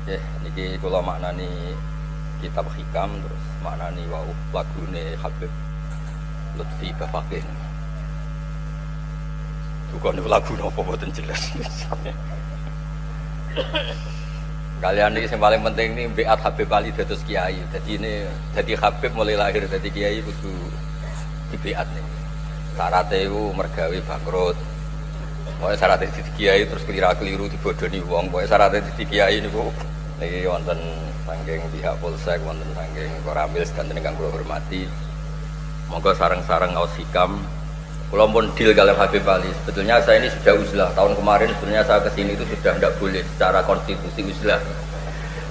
Ya, niki kula maknani kitab hikam terus maknani wau lagune Habib Lutfi Bafakin. Bukan lagu napa mboten jelas. Kalian ini yang paling penting ini beat Habib Ali dados kiai. Jadi Habib mulai lahir jadi kiai kudu di beat nih. Syaratnya itu mergawe bangkrut. Pokoknya syaratnya jadi kiai terus keliru dibodoni wong. Pokoknya syaratnya jadi kiai ini bu. Ini wonten saking pihak Polsek, wonten saking Koramil sedanten ingkang kula hormati. Monggo sareng-sareng ngaos hikam. Kula pun deal kalian Habib Ali. Sebetulnya saya ini sudah uzlah. Tahun kemarin sebetulnya saya kesini itu sudah tidak boleh secara konstitusi uzlah.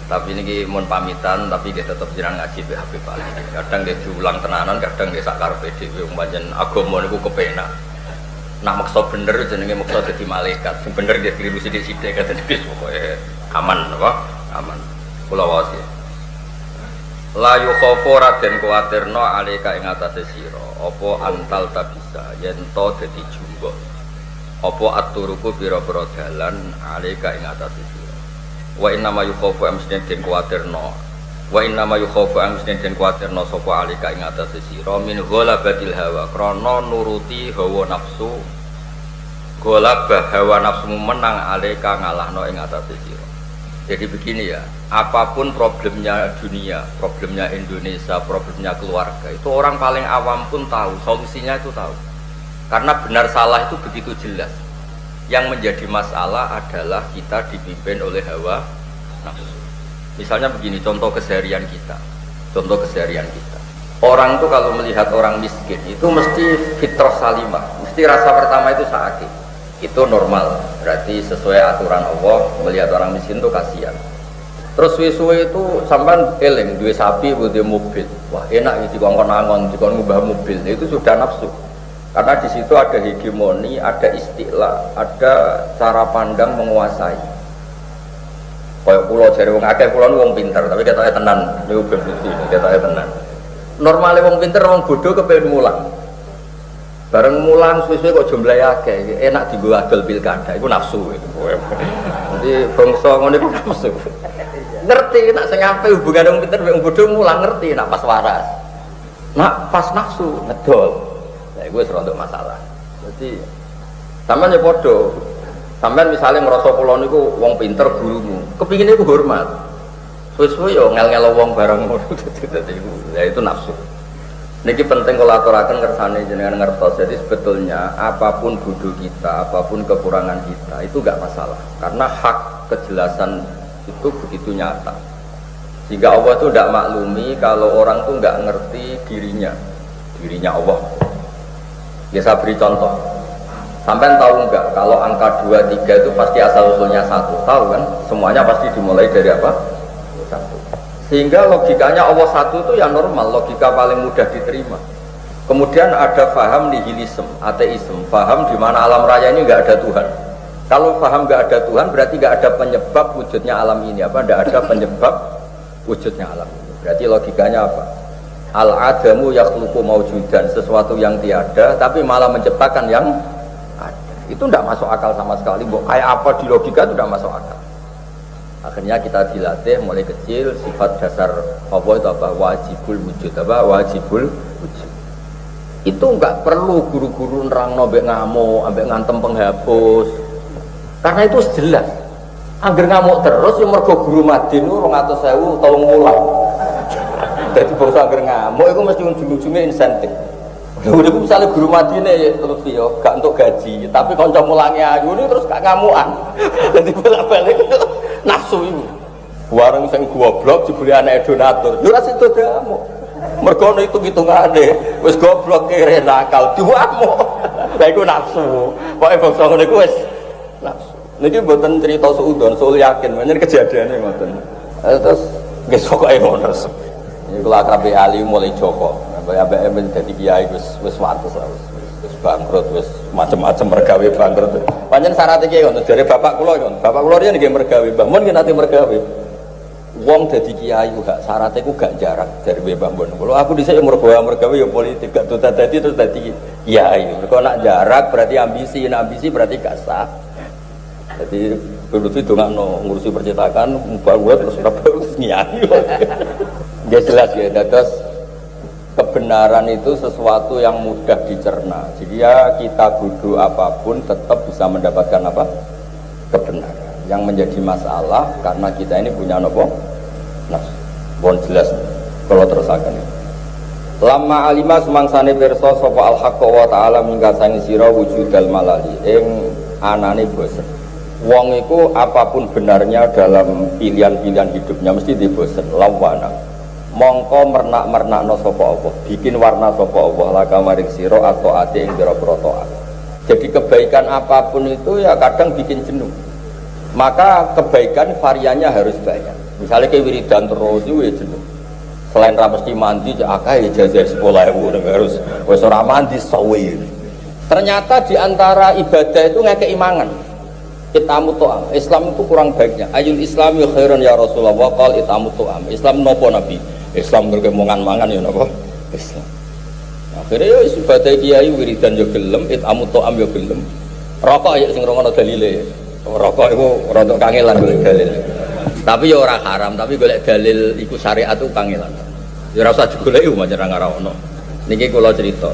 Tapi ini mohon pamitan, tapi dia tetap jalan ngaji be Habib Ali. Kadang dia diulang tenanan, kadang dia sakar PDW. Umpamanya agama niku kepenak. Nah maksa bener jenenge maksa dadi malaikat. Sing bener dia keliru sithik-sithik kata wis pokoke aman apa? Aman. Kula waos ya. La yukhafu raden kuwatirno alika ing atase sira apa antal tabisa yen to dadi jumbo apa aturuku pira-pira dalan alika ing atase sira wa inna ma yukhafu amsden den kuwatirno wa inna ma yukhafu amsden den kuwatirno sapa alika ing atase sira min ghalabatil hawa krana nuruti hawa nafsu ghalabah hawa nafsumu menang alika ngalahno ing atase sira. Jadi begini ya, apapun problemnya dunia, problemnya Indonesia, problemnya keluarga, itu orang paling awam pun tahu, solusinya itu tahu. Karena benar salah itu begitu jelas. Yang menjadi masalah adalah kita dipimpin oleh hawa nafsu. Misalnya begini, contoh keseharian kita. Contoh keseharian kita. Orang itu kalau melihat orang miskin, itu mesti fitrah salimah. Mesti rasa pertama itu sakit. Itu normal, berarti sesuai aturan Allah melihat orang miskin itu kasihan. Terus suwe-suwe itu sampai eling duwe sapi duwe mobil, wah enak gitu dikongkon angon dikon ngubah mobil, itu sudah nafsu. Karena di situ ada hegemoni, ada istilah, ada cara pandang menguasai. Kayak pulau jare wong akeh pulau wong pinter, tapi ketoke tenan niku ben putih, ketoke tenan. Normale wong pinter wong bodoh kepen mulang. Bareng mulang suwe-suwe kok jumlahe akeh, enak dienggo adol pilkada, iku nafsu itu. Jadi bangsa ngono iku nafsu. Ngerti nak sing ape hubungane wong pinter wong bodho mulang ngerti nak pas waras. Nak pas nafsu ngedol. Lah iku wis rontok masalah. Jadi sampean ya padha. Sampean misale ngrasa kula niku wong pinter gurumu, kepingine iku hormat. Suwe-suwe yo ngel-ngel wong bareng ngono dadi iku. Ya itu nafsu. Niki penting kalau aturaken kersane jenengan ngertos. Jadi sebetulnya apapun bodoh kita, apapun kekurangan kita itu enggak masalah. Karena hak kejelasan itu begitu nyata. Sehingga Allah itu tidak maklumi kalau orang itu enggak ngerti dirinya Allah. Ya saya beri contoh. Sampai tahu enggak kalau angka 2, 3 itu pasti asal usulnya 1. Tahu kan? Semuanya pasti dimulai dari apa? 1. Sehingga logikanya Allah 1 itu ya normal, logika paling mudah diterima. Kemudian ada faham nihilisme, ateisme, faham di mana alam raya ini nggak ada Tuhan. Kalau faham nggak ada Tuhan berarti nggak ada penyebab wujudnya alam ini, apa? Nggak ada penyebab wujudnya alam ini. Berarti logikanya apa? Al-adamu yakhluqu mawjudan, sesuatu yang tiada tapi malah menciptakan yang ada. Itu nggak masuk akal sama sekali. Kayak apa di logika itu nggak masuk akal. Akhirnya kita dilatih mulai kecil sifat dasar Allah itu apa? Wajibul wujud, apa? Wajibul wujud. Itu enggak perlu guru-guru nerangno mbek ngamuk, ambek ngantem penghapus. Karena itu jelas. Angger ngamuk terus ya mergo guru Madin 200.000 tolong ngulang. Dadi bangsa angger ngamuk iku mesti ujung-ujunge insentif. Lha niku misale guru Madin terus yo gak entuk gaji, tapi kanca mulangi ayu terus gak ngamukan. Dadi bolak-balik nafsu itu warung sing goblok dibeli anak donatur yo ora sido damu mergo ono hitung-hitungane wis goblok kere nakal diwamu lha iku nafsu pokoke bangsa ngene iku wis nafsu niki mboten cerita suudon sul yakin menyang kejadiane ngoten terus nggih pokoke ngono iki kula akrabe ali mulai Joko ambek men dadi kiai wis wates wis bangkrut wis macam-macam mergawe bangkrut. Pancen syarat iki ngono jare bapak kula ngono. Bapak kula riyen nggih mergawe, Mbah Mun nggih nate mergawe. Wong dadi kiai gak syaratnya ku gak jarak dari Mbah Mun. Kalau aku dhisik mergawe ya politik gak tuta dadi terus dadi kiai. Mergo nak jarak berarti ambisi, nak ambisi berarti gak sah. Jadi Lutfi dongakno ngurusi percetakan, mbah terus terus nyai. Dia jelas ya, terus kebenaran itu sesuatu yang mudah dicerna. Jadi ya kita bodoh apapun tetap bisa mendapatkan apa? Kebenaran. Yang menjadi masalah karena kita ini punya nopo. Nah, bon jelas kalau terusakan. Lama alima semangsane pirsa sapa al-haqqa wa ta'ala minggasani sira wujudal malali ing anane bosen. Wong iku apapun benarnya dalam pilihan-pilihan hidupnya mesti dibosen lawana. Mongko mernak-mernakno sapa apa, bikin warna sapa Allah laka maring sira atau ati ing pira-pira taat. Jadi kebaikan apapun itu ya kadang bikin jenuh. Maka kebaikan variannya harus banyak. Misalnya kayak wiridan terus itu ya jenuh. Selain mesti mandi akeh ijazah 10.000 harus wis ora mandi sawi. Ternyata di antara ibadah itu ngekek imangan. Itamu to'am, Islam itu kurang baiknya. Ayul Islami khairan ya Rasulullah qal itamu to'am. Islam nopo Nabi? Islam mereka mangan-mangan ya nopo? Islam. Akhirnya ya ibadah kiai wiridan ya gelem, itamu to'am ya gelem. Rokok ya sing ngono dalile. Rokok itu rodok kangelan golek dalil. Tapi ya ora haram, tapi golek dalil iku syariat itu kangelan. Ya ora usah digoleki pancen ora ngarono. Niki kula cerita.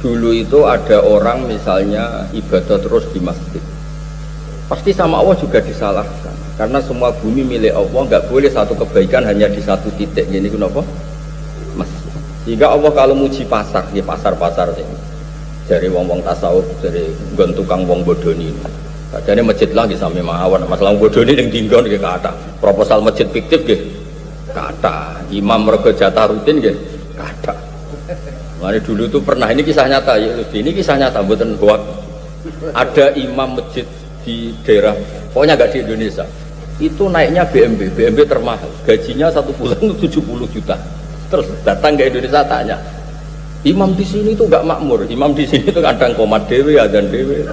Dulu itu ada orang misalnya ibadah terus di masjid. Pasti sama Allah juga disalahkan karena semua bumi milik Allah, nggak boleh satu kebaikan hanya di satu titik. Ini kenapa? Masjid. Jika Allah kalau muji pasar, ya pasar-pasar ini dari wong-wong tasawuf, dari tukang wong bodoni. Jadi masjid lagi sampai mawon, masalah bodoni yang tinggal di kata proposal masjid fiktif gitu, kata imam mergo jatah rutin gitu, kata. Mari dulu tuh pernah ini kisah nyata ya, ini kisah nyata buatan buat ada imam masjid di daerah, pokoknya nggak di Indonesia, itu naiknya BMW termahal, gajinya 1 bulan itu 70 juta. Terus datang ke Indonesia tanya, imam di sini tuh nggak makmur, imam di sini tuh kadang komat dewe, adzan dewe.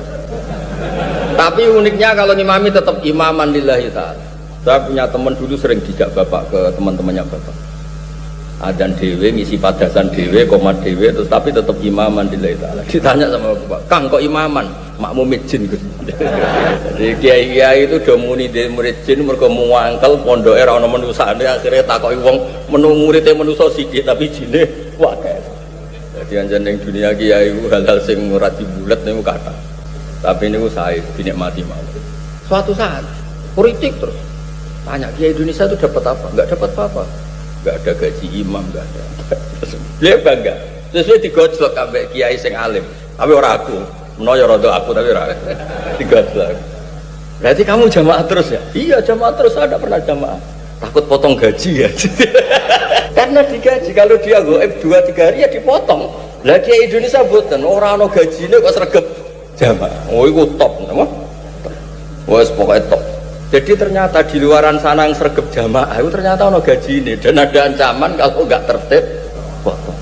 Tapi uniknya kalau ngimami tetap imaman lillahi ta'ala. Saya punya teman dulu sering dijak bapak ke teman-temannya bapak. Adzan dewe, ngisi padasan dewe, komat dewe, terus tapi tetap imaman lillahi ta'ala. Ditanya sama bapak, Kang kok imaman? Makmum jin gitu. Jadi kiai-kiai itu do muni de murid jin mergo muangkel pondoke ora ana manusane akhire takoki wong muridé manusa sithik tapi jine akeh. Jadi anjen ning dunia kiai hal-hal sing ora dibulet niku kathah. Tapi niku sae dinikmati mawon. Suatu saat politik terus tanya kiai Indonesia itu dapat apa? Enggak dapat apa-apa. Enggak ada gaji imam, enggak ada. Dia bangga. Terus digojlok ambek kiai sing alim. Tapi ora aku. Menoyo rodo aku tapi ora. Tiga lagi. Berarti kamu jamaah terus ya? Iya jamaah terus, saya tidak pernah jamaah. Takut potong gaji ya. Karena digaji kalau dia goib 2-3 hari ya dipotong. Lah kiai Indonesia boten ora ana gajine kok sregep jamaah. Oh iku top, napa? Wes pokoknya top. Jadi ternyata di luaran sana yang sregep jamaah itu ternyata ana gajine dan ada ancaman kalau enggak tertib potong.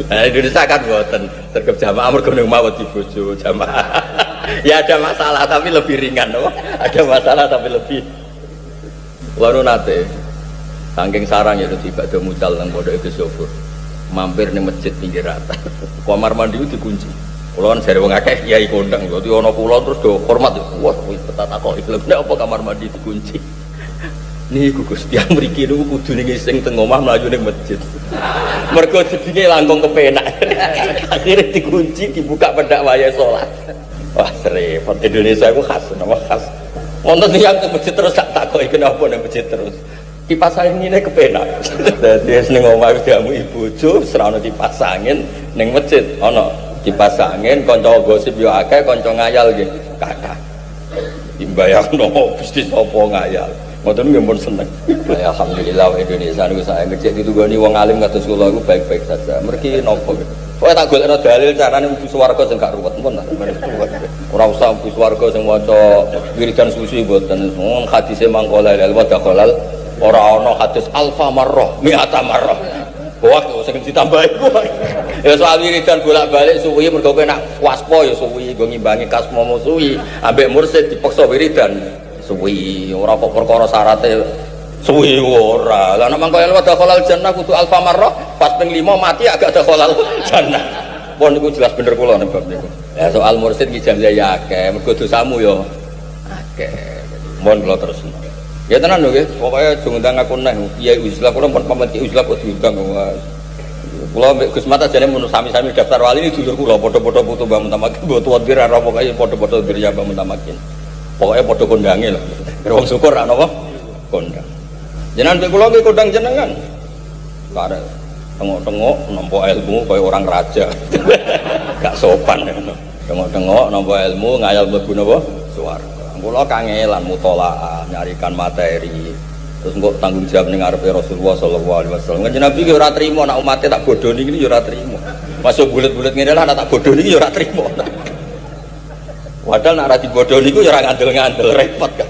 Nah, Indonesia kan boten sergap jamaah mergo mawon dibojo jamaah. Ya ada masalah tapi lebih ringan loh. Ada masalah tapi lebih. Waru nate saking sarang ya tiba do mucal nang pondok Gus Syukur. Mampir ning masjid pinggir rata. Kamar mandi dikunci. Kula kan jare wong akeh kiai kondang, dadi ana kula terus do hormat. Wah, kuwi petatakok iki lho apa kamar mandi dikunci. Niku Gusti yang mriki niku kudu ning sing teng omah mlayu ning masjid. Mergo jedinge langkung kepenak. Akhirnya dikunci, dibuka pendak wayah salat. Wah, repot Indonesia iku khas, nama khas. Wonten tiyang teng masjid terus tak takoki kenapa ning masjid terus. Kipas angin ini kepenak. Dadi ning omah wis diamu bojo, serana kipas angin ning masjid ana kipas angin, kanca gosip yo akeh, kanca ngayal nggih kathah. Dimbayangno bisnis apa ngayal. Ngoten nggih pun seneng. Alhamdulillah Indonesia niku saya ngecek ditugani wong alim kados kula iku baik-baik saja. Mergi napa gitu. Pokoke tak golekno dalil carane mlebu swarga sing gak ruwet pun. Ora usah mlebu swarga sing maca wiridan suci mboten. Wong hadise mangkola lal wa dakhalal ora ana hadis alfa marrah, mi'ata marrah. Wah, sing ditambahi kuwi. Ya soal wiridan bolak-balik suwi mergo kowe nak waspa ya suwi, nggo ngimbangi kasmo suwi, ambek mursid dipaksa wiridan. Suwi ora kok perkara syarate suwi ora. Lah nek mangko elwa dakhalal jannah kudu alfa marrah, pas ping 5 mati agak dakhalal jannah. Pun niku jelas bener kula nek bab niku. Ya soal mursid ki jam ya akeh, mergo dosamu ya akeh. Mohon kalau terus. Ya tenan lho nggih, pokoke aja ngundang aku neh Kiai Uzlah kula pun pamit Kiai Uzlah kok diundang kok. Kula mbek Gus Mata jane mun sami-sami daftar wali ini dulur kula padha-padha putu Mbah Mutamakin, mbok tuwir ora pokoke padha-padha dirya Mbah Mutamakin. Pokoke padha kondange lho. Wong syukur ra napa? Kondang. Jenengan mbek kula nggih kondang jenengan. Kare tengok-tengok nampa ilmu kaya orang raja. Gak sopan. Tengok-tengok nampa ilmu ngayal mlebu napa? Swarga. Kula kangelan mutolaah nyarikan materi terus kok tanggung jawab ning ngarepe Rasulullah sallallahu alaihi wasallam. Kanjeng Nabi ki ora trimo nek umate tak bodoni iki ya ora trimo. Masuk bulet-bulet ngene lah nek tak bodoni iki ya ora trimo. Padahal nek ora dibodoni iku ya ora ngandel-ngandel repot kan.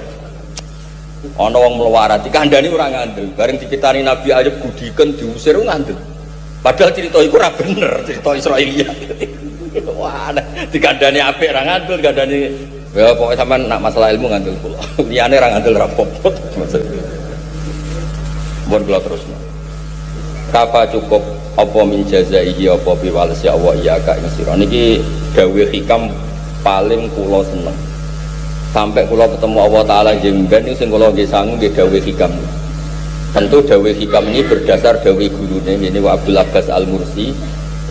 Ana wong mluwarat dikandani ora ngandel, bareng dipitani Nabi Ayub gudiken diusir ngandel. Padahal cerita iku ora bener, cerita Israiliyah. Wah, dikandani apik ora ngandel, dikandani ya pokoknya sampean nak masalah ilmu ngandel kula. Liyane ra ngandel ra popot. Mun kula terusno. Kafa cukup apa min jazaihi apa biwales ya Allah iya ka ing sira. Niki dawuh hikam paling kula seneng. Sampai kula ketemu Allah taala jemben sing kula nggih sangu nggih dawuh hikam. Tentu dawuh hikam ini berdasar dawuh gurune ini Abdul Abbas Al-Mursi,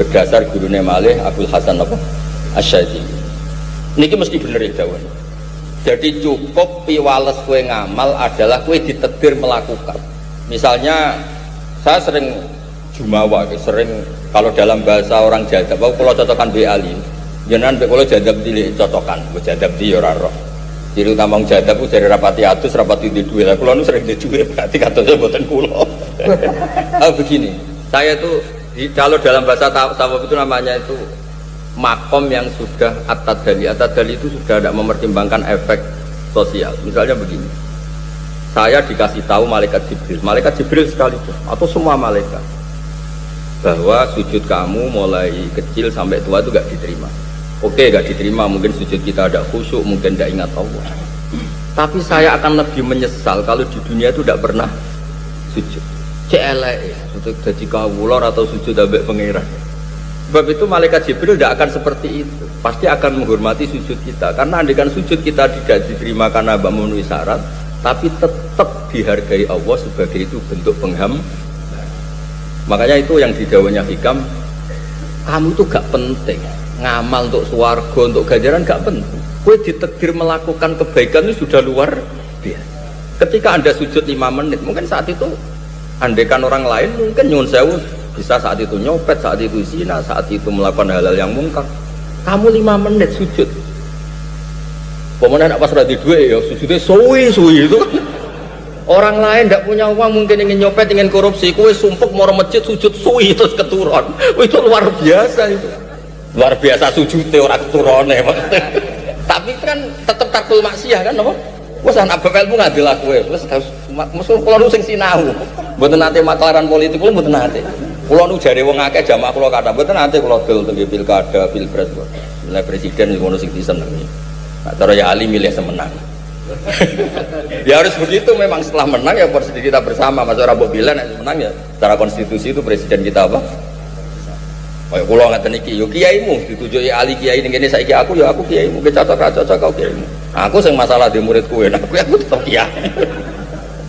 berdasar gurune malih Abdul Hasan apa? Asy-Syadzili. Niki mesti bener ya jawab. Jadi cukup piwales kue ngamal adalah kue ditetir melakukan. Misalnya saya sering jumawa, sering kalau dalam bahasa orang jadab, kalau cocokan bi ali, jangan kalau jadab di cocokan, jadab di yoraro. Jadi utama jadab dari rapati atus, rapati di dua. Kalau nu sering di dua, berarti katanya buatan kulo. Begini, saya tuh kalau dalam bahasa tasawuf itu namanya itu makom yang sudah at-tadali itu sudah tidak mempertimbangkan efek sosial. Misalnya begini, saya dikasih tahu malaikat Jibril sekalipun atau semua malaikat bahwa sujud kamu mulai kecil sampai tua itu gak diterima. Oke, gak diterima, mungkin sujud kita ada khusyuk, mungkin tidak ingat Allah. Tapi saya akan lebih menyesal kalau di dunia itu tidak pernah sujud. Celek ya, sujud jadi kawulor atau sujud ambek pangeran. Sebab itu malaikat Jibril tidak akan seperti itu, pasti akan menghormati sujud kita. Karena andaikan sujud kita tidak diterima karena memenuhi syarat, tapi tetap dihargai Allah sebagai itu bentuk pengham. Makanya itu yang didawanya hikam, kamu itu gak penting ngamal untuk swarga, untuk ganjaran gak penting. Kue ditakdir melakukan kebaikan itu sudah luar biasa. Ketika anda sujud 5 menit, mungkin saat itu andaikan orang lain mungkin nyuwun sewu bisa saat itu nyopet, saat itu zina, saat itu melakukan hal-hal yang mungkar. Kamu 5 menit sujud. Pemenang pas radhi dua ya sujudnya suwi itu. Orang lain tidak punya uang mungkin ingin nyopet, ingin korupsi, kue sumpuk mau masjid sujud suwi terus keturun. Itu luar biasa itu. Luar biasa sujudnya orang keturunnya. Tapi kan tetap takul maksiat kan apa? Wes anak bapelmu ngadil aku wes harus musuh kula nu sing sinau. Mboten nate maklaran politik kula mboten nate. Kula nu jare wong akeh jamaah kula kathah mboten nate kula dol teng pilkada, pilpres. Milih presiden ngono sing disenengi. Nah, cara ya Ali milih semenang. Ya harus begitu memang, setelah menang ya presiden kita bersama. Mas ora mbok bilang nek menang ya secara konstitusi itu presiden kita apa? Kayak kula ngaten iki yo kiaimu ditujuki Ali kiai ning kene saiki aku ya aku kiaimu, ki cocok ra cocok kau kiaimu. Aku sing masalah di muridku enak, aku tetap kiai.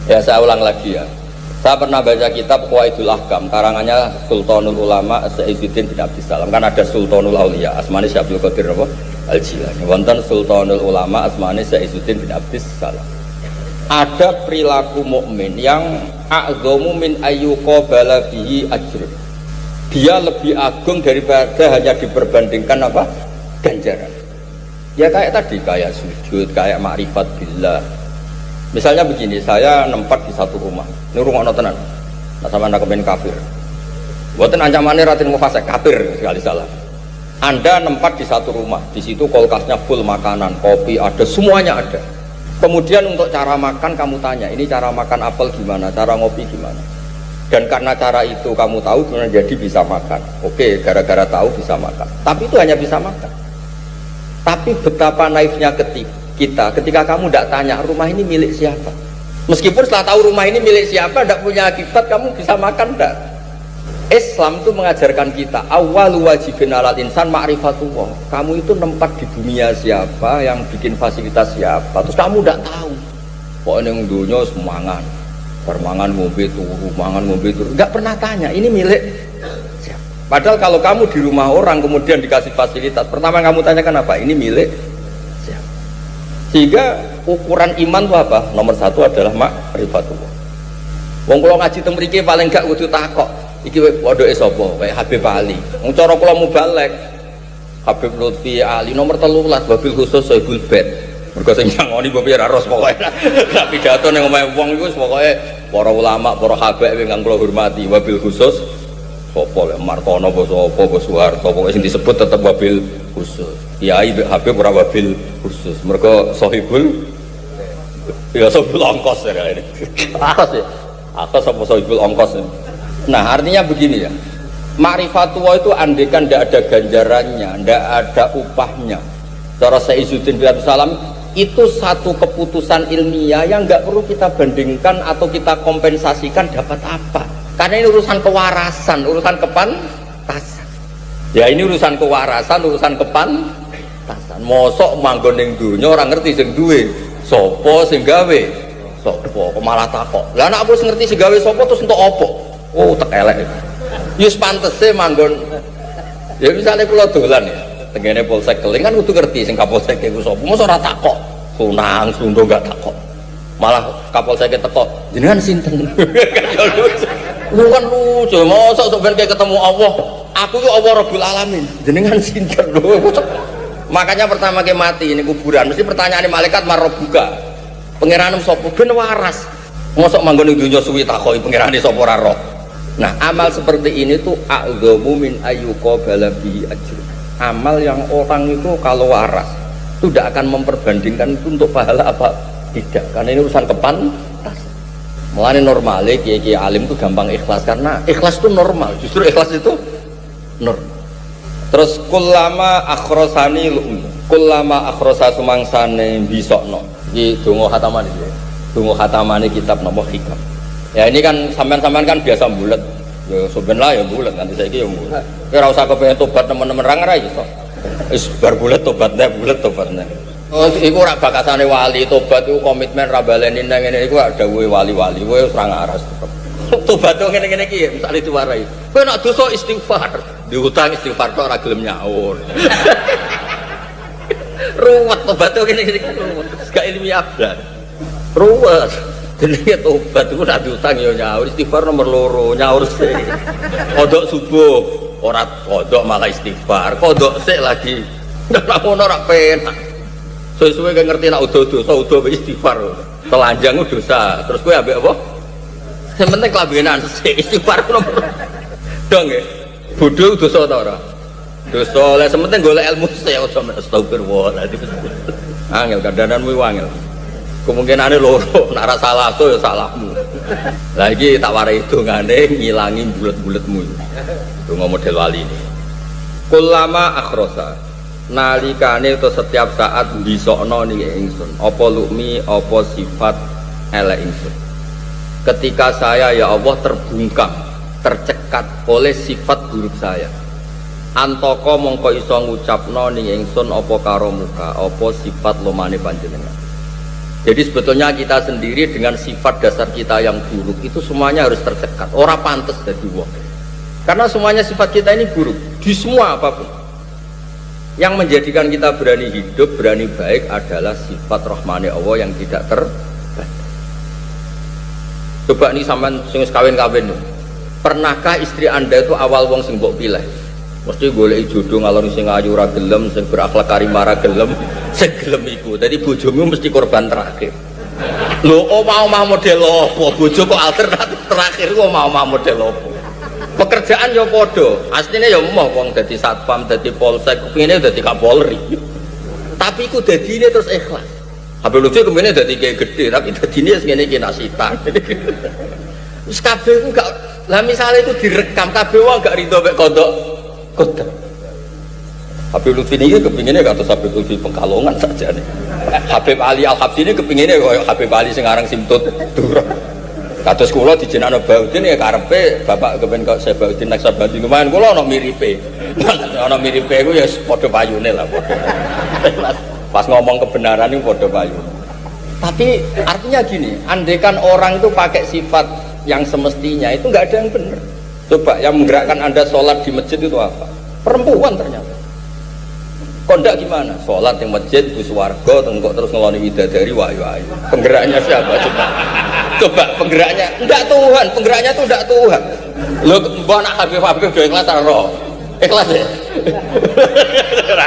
Ya saya ulang lagi ya. Saya pernah baca kitab Qawaidul Ahkam karangannya Sultanul Ulama Saifuddin bin Abdissalam. Kan ada Sultanul Auliya asmane Syekh Abdul Qadir apa? Al-Jilani. Wonten Sultanul Ulama asmane Saifuddin bin Abdissalam. Ada perilaku mukmin yang a'dhamu min ayyuqabala bihi ajrun. Dia lebih agung daripada hanya diperbandingkan apa? Ganjaran. Ya kayak tadi, kayak sujud, kayak makrifat billah. Misalnya begini, saya nempat di satu rumah. Ini rumah notenan. Nah sama anda kepen kafir. Buatan ancamannya ratin mufasek kafir sekali salah. Anda nempat di satu rumah, di situ kulkasnya full makanan, kopi ada, semuanya ada. Kemudian untuk cara makan kamu tanya, ini cara makan apel gimana, cara ngopi gimana? Dan karena cara itu kamu tahu kemudian jadi bisa makan. Oke, gara-gara tahu bisa makan. Tapi itu hanya bisa makan. Tapi betapa naifnya kita ketika kamu tidak tanya rumah ini milik siapa. Meskipun setelah tahu rumah ini milik siapa, tidak punya akibat, kamu bisa makan tidak? Islam itu mengajarkan kita awal wajibin alal insan ma'rifatullah. Kamu itu nempat di dunia siapa, yang bikin fasilitas siapa, terus kamu tidak tahu. Pokoknya yang dunia semangan, permangan ngombe turu, mangan ngombe turu. Enggak pernah tanya ini milik siapa. Padahal kalau kamu di rumah orang kemudian dikasih fasilitas, pertama yang kamu tanyakan apa? Ini milik siapa. Sehingga ukuran iman itu apa? Nomor satu adalah ma'rifatullah. Wong kula ngaji teng mriki paling gak kudu takok. Iki pondoke sapa? Kayak Habib Ali. Wong cara kula mubalek Habib Lutfi Ali nomor 13 wabil khusus Sohibul Bait. Mergo sing nyangoni mbok ora ros pokoke. Nek pidato ning omahe wong iku pokoke para ulama, para habaib ingkang kula hormati wabil khusus sapa lek Martono apa sapa apa Soeharto pokoke sing disebut tetep wabil khusus. Kiai Habib ora wabil khusus. Mergo Sohibul ya Sohibul ongkos ya ini. Ongkos ya. Atas apa Sohibul ongkos. Nah, artinya begini ya. Ma'rifatullah itu andekan tidak ada ganjarannya, tidak ada upahnya. Cara Sayyidzuddin bin Abdul Salam itu satu keputusan ilmiah yang nggak perlu kita bandingkan atau kita kompensasikan dapat apa. Karena ini urusan kewarasan, urusan kepantasan. Ya ini urusan kewarasan, urusan kepantasan. Mosok manggon ning dunya ora ngerti sing duwe sapa sing gawe sapa kok malah takok. Lah nek aku ngerti sing gawe sapa terus entuk apa? Oh tek elek. Yus pantese manggon. Ya misalnya kula dolan ya. Tengene Polsek Keling kan kudu ngerti sing Kapolsek iku sapa. Mosok ora takok. Sunang Sundha enggak takok. Malah Kapolsek teko, jenengan sinten? Lu kan lucu, mosok sok ben ketemu Allah. Aku itu Allah Rabbul Alamin. Jenengan sinten lho. Makanya pertama ke mati ini kuburan mesti pertanyaan malaikat marabbuka. Pangerane sapa ben waras. Mosok manggon ning donya suwi takoki pangerane sapa ora roh. Nah, amal seperti ini tuh a'dhamu min ayyuqabala bi ajr. Amal yang orang itu kalau waras itu tidak akan memperbandingkan itu untuk pahala apa tidak, karena ini urusan kepantas. Mulane normale kiai-kiai alim itu gampang ikhlas karena ikhlas itu normal, justru ikhlas itu normal. Terus kullama akhrosani lu'mi, kullama akhrosa sumangsane bisokno. Iki donga khataman iki. Donga khatamane kitab napa hikam. Ya ini kan sampean-sampean kan biasa bulet. Ya sebenarnya ya bulet nanti saiki ya bulet. Kowe ora usah kepengin tobat teman-teman ra iso. Wis bar bulet tobatnya bulet tobatnya. Oh iku ora bakasane wali tobat iku komitmen ra baleni nang ngene iku rak dawuhe wali-wali. Kowe ora ngaras. Tobat kok ngene-ngene iki misale diwarai. Kowe nek dosa istighfar, diutang istighfar tok ora gelem nyaur. Ruwet tobat kok ngene-ngene iki ruwet. Gak ilmiah blas. Ruwet. Jenenge tobat iku nek diutang ya nyaur, istighfar nomor loro, nyaur sik. Kodok subuh, ora kodok malah istighfar, kodok sik lagi. Nek ngono ora penak. Suwe-suwe kowe ngerti nek dosa, udo istighfar. Telanjang dosa. Terus kowe ambek apa? Sing penting kelambenan sik istighfar nomor. Dong nggih. Bodho dosa ta ora? Dosa, lek sementing golek ilmu sik aja astagfirullah. Angel kandananmu wangel. Kemungkinannya loro, nak salah tuh ya salahmu. Lagi tak warai itu ngane ngilangi bulet-buletmu. Itu model wali ini. Kullama akhrosa, nalikane itu setiap saat bisokno nih ingsun. Apa lukmi, apa sifat elek ingsun. Ketika saya ya Allah terbungkam, tercekat oleh sifat buruk saya. Antoko mongko iso ngucapno ning ingsun apa karo muka, apa sifat lomane panjenengan. Jadi sebetulnya kita sendiri dengan sifat dasar kita yang buruk itu semuanya harus tercekat. Ora pantes dadi wong. Karena semuanya sifat kita ini buruk di semua apapun. Yang menjadikan kita berani hidup, berani baik adalah sifat rahmani Allah yang tidak terbatas. Coba nih sampean sing kawin-kawin. Pernahkah istri Anda itu awal wong sing mbok pilih? Mesti golek jodoh ngalor sing ayu ora gelem, sing berakhlak karimah ora gelem, sing gelem iku. Dadi bojomu mesti korban terakhir. Lho, mau model apa? Bojo kok alternatif terakhir kok mau model apa? Pekerjaan ya padha. Asline ya emoh wong dadi satpam, dadi polsek, kepengine dadi kapolri. Tapi iku dadine terus ikhlas. Habis lucu kepengine dadi kiai gede, tapi dadine ngene iki nasitan. Wis kabeh ku gak. Lah misale itu direkam kabeh wong gak rido mek kodok. Kodok. Habib Lutfi ini kepinginnya kata Habib Lutfi Pengkalongan saja nih. Habib Ali Al-Habsi ini kepinginnya kayak Habib Ali Sengarang Simtut Durah. Kata sekolah di Jenana Baudin ya karpe bapak kepen kok saya Baudin Naksa Baudin kemarin kalau ono miripe, ono miripe itu ya podo payune lah podo. Pas ngomong kebenaran itu podo payune. Tapi artinya gini, andaikan orang itu pakai sifat yang semestinya itu nggak ada yang benar. Coba yang menggerakkan Anda sholat di masjid itu apa? Perempuan ternyata. Kondak gimana? Sholat di masjid, bus warga, tenggok terus ngeloni widadari, wahyu. Penggeraknya siapa? Coba penggeraknya, enggak Tuhan, penggeraknya itu enggak Tuhan. Lo mbak nak Habib udah ikhlas roh, ikhlas ya?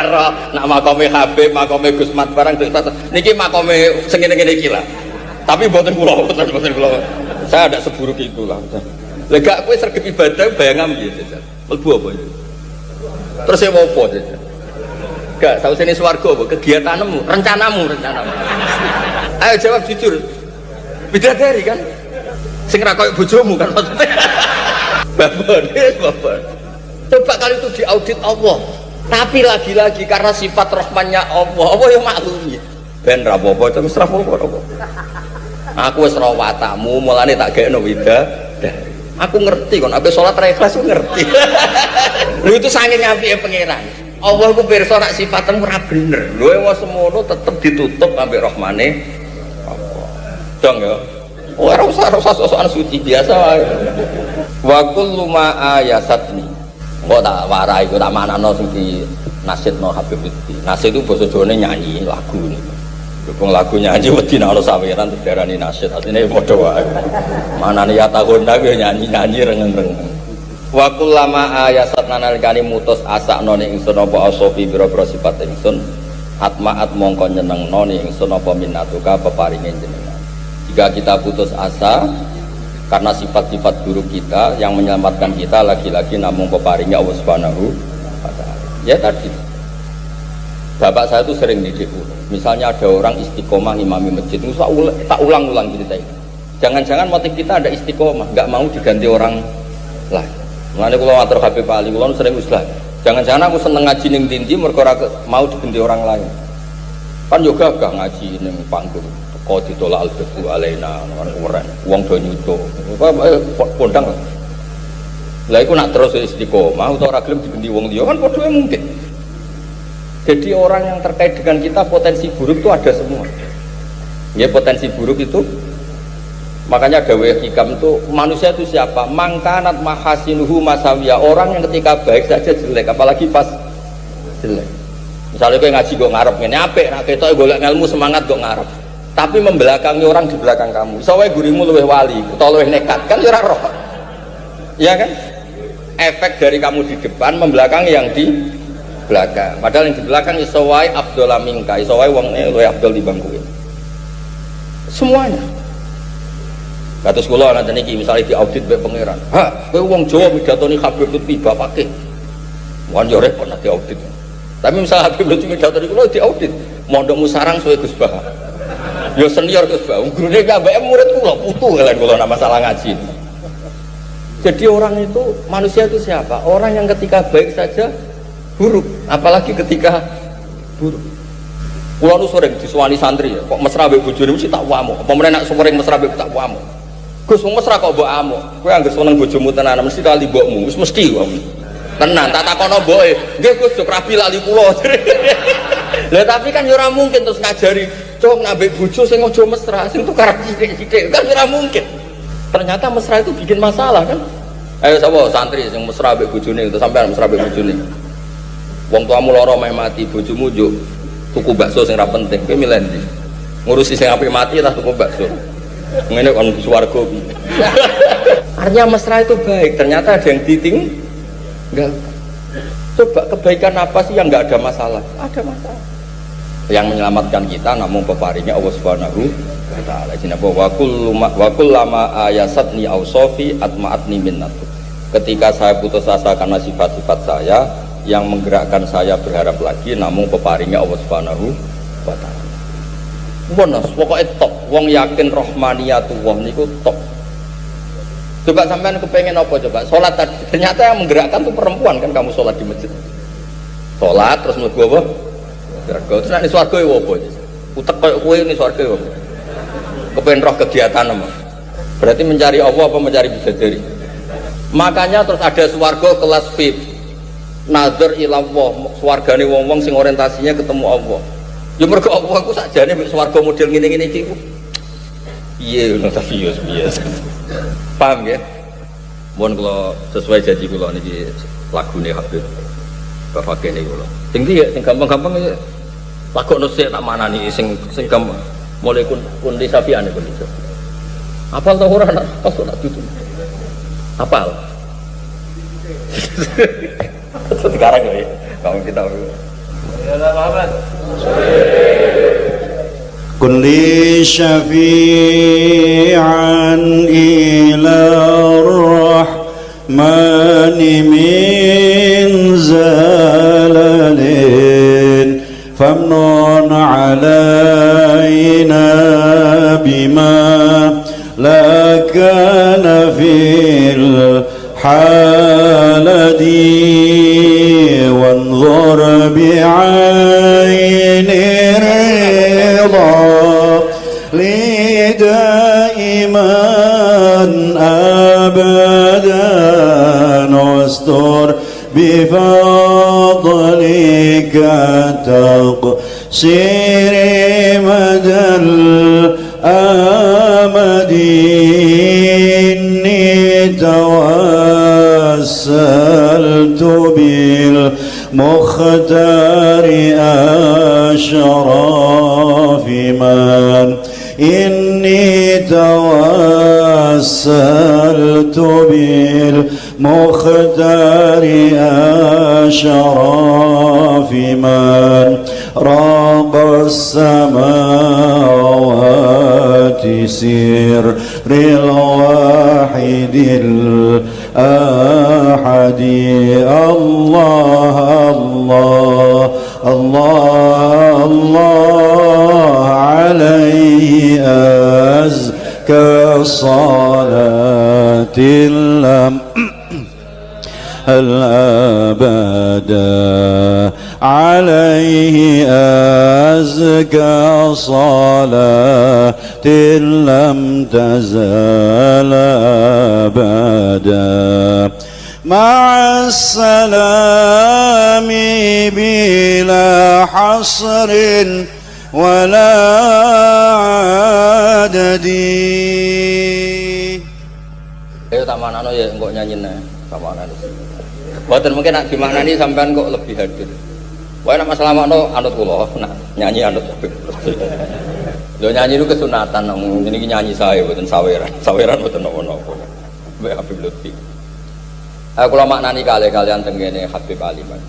Roh, nak makome Habib, makome Gusmat barang itu ikhlas. Niki makome segini-gini gila. Tapi buatan pulau. Saya ada seburuk itu lah. Lega aku sergap ibadah bayangan gitu saja. Melbu apa itu? Terus saya mau apa saja? Gak, tahu sini swarga apa? Kegiatanmu, rencanamu. Ayo jawab jujur. Bidadari kan? Sing ra koyo bojomu kan maksudnya. Babon. Coba kali itu diaudit Allah. Tapi lagi-lagi karena sifat rahmannya Allah yang maklumi. Ben ra apa-apa, terus ra apa-apa. Aku wis ra watamu, mulane tak gekno widadari. Aku ngerti kon, ape sholat ra ikhlas aku ngerti. Lu itu saking apike pangeran. Allah ku pirsa nek sifatmu ora bener. Lho wis semono tetep ditutup ambek rahmane Allah. Dong ya. Ora usah sosokan suci biasa wae. Wa kullu ma ayasatni. Kok tak warai ku tak manano sing di nasidno Habib itu. Nasid itu basa Jawane nyanyi lagu niku. Dukung lagu nyanyi wedi ana saweran diarani nasyid asline padha wae. Manane ya takon kuwi nyanyi-nyanyi rengen-rengen. Wa kullama ayasat nalikane mutus asakno ning ingsun apa asofi biro-biro sifat ingsun atmaat mongko nyenengno ning ingsun apa minatuka peparinge jenengan. Jika kita putus asa karena sifat-sifat buruk kita yang menyelamatkan kita lagi-lagi namung peparinge Allah Subhanahu wa taala. Ya tadi bapak saya itu sering didik. Misalnya ada orang istiqomah imami masjid, itu tak ulang-ulang cerita itu. Jangan-jangan motif kita ada istiqomah, nggak mau diganti orang lain. Mulane kula matur Habib Ali, kula sering usaha. Jangan-jangan aku seneng ngaji ning ndi mergo mau diganti orang lain. Kan yo gagah ngaji ning panggung. Kok ditolak al-betu alaina orang wong do nyuto. Kondang. Lah iku nak terus istiqomah utawa ora gelem diganti wong liya kan padha mungkin. Jadi orang yang terkait dengan kita potensi buruk itu ada semua. Ya potensi buruk itu makanya dawuh hikam itu manusia itu siapa? Mangkanat mahasinuhu masawiya, orang yang ketika baik saja jelek apalagi pas jelek. Misalnya kowe ngaji kok ngarep ngene apik, nek ketok golek ilmu semangat kok ngarep. Tapi membelakangi orang di belakang kamu. Iso wae gurimu luwih wali utawa luwih nekat kan ya ora roh. Iya kan? Efek dari kamu di depan membelakangi yang di belakang. Padahal yang di belakang iso wae abdul minka, iso wae wong luwih abdul timbang kowe. Semuanya. Kados kula ana niki misale diaudit mbek pangeran. Ha, kowe wong Jawa midatoni Habib Lutfi bapake. Wan yo repot nek diaudit. Tapi misal Habib Lutfi midatoni kula diaudit, mondokmu sarang suwe Gus Bah. Yo senior Gus Bah. Gurune mbake murid kula putu kalian kula nak masalah ngaji. Jadi orang itu manusia itu siapa? Orang yang ketika baik saja buruk, apalagi ketika buruk. Kula nu sering disuwani santri ya, kok mesra mbek bojone mesti tak wamuk. Apa meneh nak sering mesra mbek tak wamuk. Gus wong mesra kok mbok amuk. Kowe anggere seneng bojomu tenan mesti lali mbokmu, wis mesti wae. Tenan, tak takono mboke. Nggih Gus, jek rabi lali kula. Lah tapi kan ora mungkin terus ngajari, "Cok nambek bojo sing aja mesra, sing tukar sithik-sithik." Kan ora mungkin. Ternyata mesra itu bikin masalah kan. Ayo sapa santri sing mesra mbek bojone itu sampean mesra mbek bojone. Wong tuamu lara meh mati, bojomu njuk tuku bakso sing ra penting, kowe milih ndi? Ngurusi sing apik mati ta tuku bakso? Ngene kon swarga. Artinya mesra itu baik, ternyata ada yang enggak. Coba kebaikan apa sih yang enggak ada masalah? Ada masalah. Yang menyelamatkan kita namun peparingnya Allah Subhanahu wa taala. Jenenge wa kullama ayasatni ausofi atma'atni minnatu. Ketika saya putus asa karena sifat-sifat saya yang menggerakkan saya berharap lagi namun peparingnya Allah Subhanahu wa taala. Bonus pokoknya top, wong yakin rahmaniyatullah niku top. Coba sampean kepengen apa coba? Salat tadi ternyata yang menggerakkan tuh perempuan kan, kamu salat di masjid. Salat terus mlebu apa? Swarga. Terus nek swarga ya apa? Utek koyo kowe ini swarga ya. Kepengen roh kegiatan apa? Berarti mencari Allah apa mencari bidadari? Makanya terus ada swarga kelas VIP. Nazar ilallah, swargane wong-wong sing orientasinya ketemu Allah. Ya mergo aku sakjane mek swarga model ngene-ngene iki. Iya, tapi biasa. Paham ya? Mohon kalau sesuai janji kula niki lagune Habib Bapak kene kula. Sing ya sing gampang-gampang ya lagono sik tak manani sing gampang. Mulai kun disapiane kun iso. Apal ta ora nak pas nak tutu. Apal. Sekarang ya, kamu kita. Ya Muhammad. كن لي شفيعا إلى الرحمن من زلل فامنن علينا بما لا كان في الحالة وانظر بعين لي دائما أبدا واستر بفضلك تقصير مدى الآمد إني توسلت بالمختار أشرف من إني توسلت بالمختار أشرف من راق السماوات سر الواحد الأحد الله الله الله الله عليه أزكى صلاة الأبد عليه أزكى صلاة لم تزل أبدا مع السلام بلا حصر ولا عدد. Ayo tak manano ya engkau nyanyi nih, tak manano. Buatan mungkin nak dimaknani sampean kok lebih hadir. Wah nak masalah makno anut kula, nak nyanyi anut. Lo nyanyi itu kesunatan, ini nyanyi saya buatan saweran buatan nopo-nopo. Mbak Habib Lutfi. Kalau maknani kalian tenggene Habib Aliman.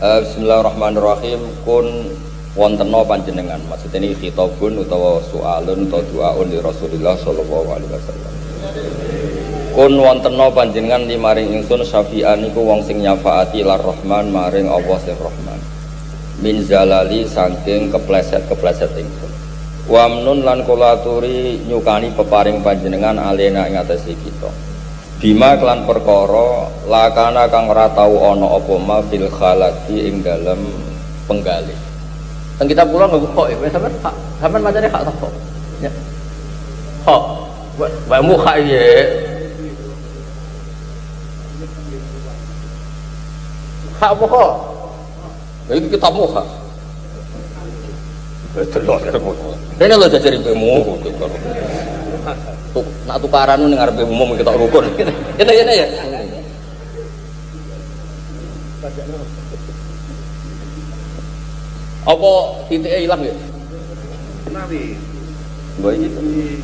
Bismillahirrahmanirrahim. Kun wontenno panjenengan. Maksud ini khitabun utawa soalun utawa doaun di Rasulullah sallallahu alaihi wasallam. Kun wontenno panjenengan limaring ingsun syafi'an iku wong sing nyafaati lar Rahman maring Allah sing Rahman. Min zalali saking kepleset ingsun. Wamnun lan kula aturi nyukani peparing panjenengan alena ing atase kita. Bima kelan perkara lakana kang ora tau ana apa ma fil khalati ing dalem penggalih. Teng kitab kula nggih kok sampean macane hak ta kok. Ya. Kok wa mukha ye. Hak apa kok? Iki kitab mukha. Delok rene lho jajari ilmu. Nak tukaran ning ngarepe umum kita rukun. Kene ya. Apa titike ilang ya? Nabi. Mbok iki.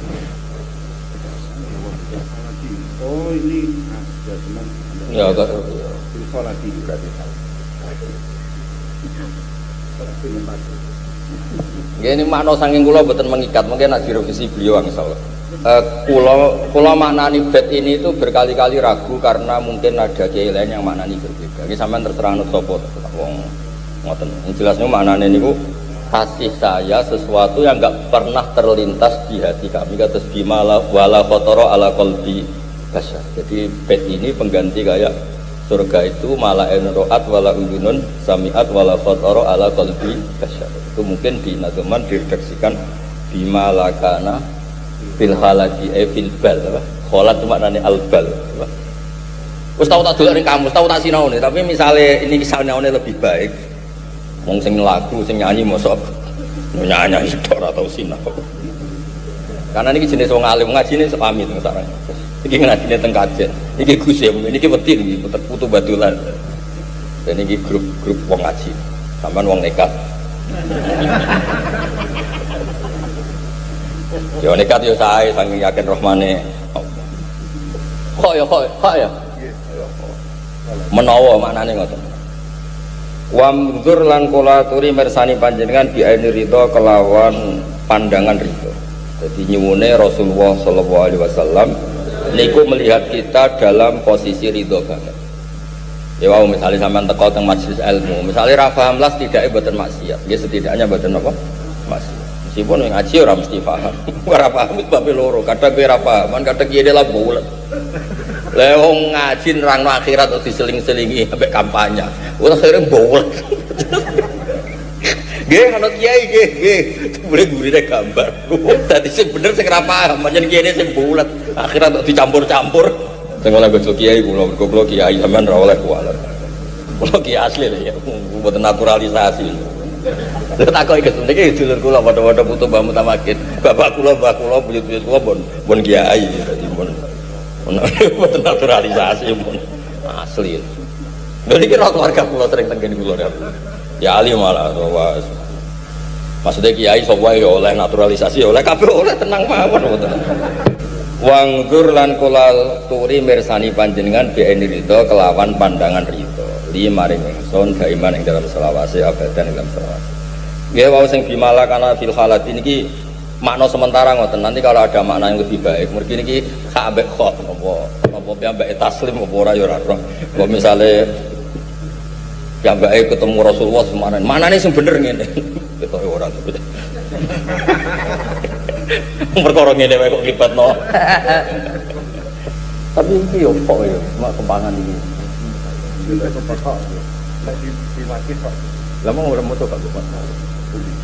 Oh ini ada teman. Ya agak. Lagi berarti. Ini makna saking kula mboten mengikat, mungkin nak direvisi beliau insyaallah. Kula maknani bait ini itu berkali-kali ragu karena mungkin ada kiai lain yang maknani berbeda. Iki sampean terserah nut sapa wong ngoten. Jelasnya maknane niku kasih saya sesuatu yang enggak pernah terlintas di hati kami kados bimala wala khatara ala qalbi basyar. Jadi bait ini pengganti kayak surga itu malaen ro'at wala udunun sami'at wala khatara ala qalbi basyar. Itu mungkin di nazaman diredaksikan bima lakana fil halaki fil bal apa kholat itu maknanya al bal wis tau tak delok ning kamus tau tak sinaune tapi misalnya ini kisahnya lebih baik Wong sing lagu, sing nyanyi mosok nyanyi tok ora tau sinau. Karena ini jenis wong alim ngajine sepamit sekarang. Iki ngajine teng kajen. Iki Gus iki wedi iki putu batulan. Dan ini grup wong ngaji. Sampeyan wong nekat. Yo nekat yo sae saking yakin rahmane. Kok ya. Menawa maknane ngoten. Wa mundur lan kula aturi mirsani panjenengan bi aini ridho kelawan pandangan ridho. Jadi nyuwune Rasulullah sallallahu alaihi wasallam niku melihat kita dalam posisi ridho banget. Ya wow, misalnya sampean teko teng majelis ilmu, misalnya ra paham las tidake mboten maksiat. Nggih setidaknya mboten apa? Maksiat. Meskipun yang ngaji ora mesti paham. Ora paham itu babe loro, kadang kowe ora paham, kadang kiye lah bulet. Lah wong ngaji nerangno akhirat kok diseling-selingi sampai kampanye. Wong akhire bulet. Nggih ana kiai nggih, boleh gurine gambar. Dadi sing bener sing ora paham, pancen kiyene sing bulet. Akhirat kok dicampur-campur. Sing oleh bojo kiai kula kiai sampean ora oleh kuwaler. Kula kiai asli lho ya, mboten naturalisasi. Lha takoki Gus niki dulur kula padha-padha putu Mbah Mutamakin. Bapak kula, mbah kula, buyut-buyut kula pun kiai dadi pun mboten naturalisasi pun asli. Lha niki keluarga kula sering teng kene kula ya ali malah was. Maksudnya kiai sapa ya oleh naturalisasi ya oleh kabeh oleh tenang mawon mboten. Wanggur lan kula turi mirsani panjenengan bi ridho kelawan pandangan ridho li maring ingsun daiman ing dalam selawase abadan ing dalam selawase. Nggih wau sing bimala kana fil halat niki makna sementara ngoten. Nanti kalau ada makna yang lebih baik mungkin niki sak ambek kok apa piyambake taslim apa ora ya ora roh. Kok misale piyambake ketemu Rasulullah semanen manane sing bener ngene. Ketok ora to. Perkara ngene wae kok libatno. Tapi iki yo kok yo mak kembangan iki. Lha kok pakak. Lagi diwaki kok. Lah mau ora moto Pak Bapak.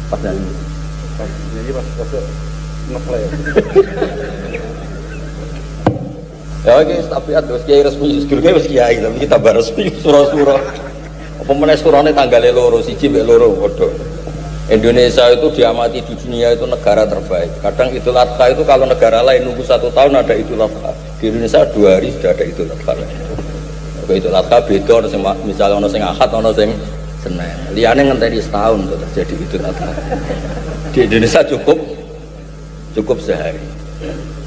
Pas nyanyi. Jadi pas ngeplay. Ya iki tabiat wis kiai resmi sedurunge wis kiai tapi kita bar resmi surah-surah. Apa meneh surane tanggale loro siji mek loro padha. Indonesia itu diamati di dunia itu negara terbaik. Kadang Idul Adha itu kalau negara lain nunggu 1 tahun ada Idul Adha. Di Indonesia 2 hari sudah ada Idul Adha. Idul Adha beda, misalnya ono sing Ahad, ono sing Senin. Liyane ngenteni setahun tuh terjadi Idul Adha. Di Indonesia cukup sehari.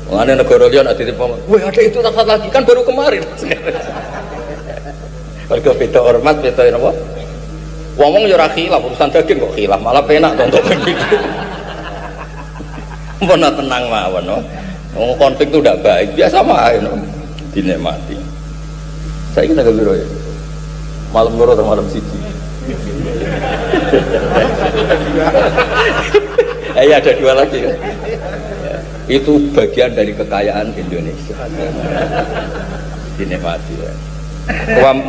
Mengenai negara liya nek ditipu, "Woi, ada Idul Adha lagi kan baru kemarin." Mergo beda hormat, beda napa? Wong yo ora khilaf urusan daging kok khilaf malah penak to untuk begitu. Mbon tenang mawon no. Konflik itu udah baik, biasa mah no. Dinikmati. Saya kita gembira ya. Malam loro atau malam siji. Ada 2 lagi kan. Itu bagian dari kekayaan Indonesia. Dinikmati ya.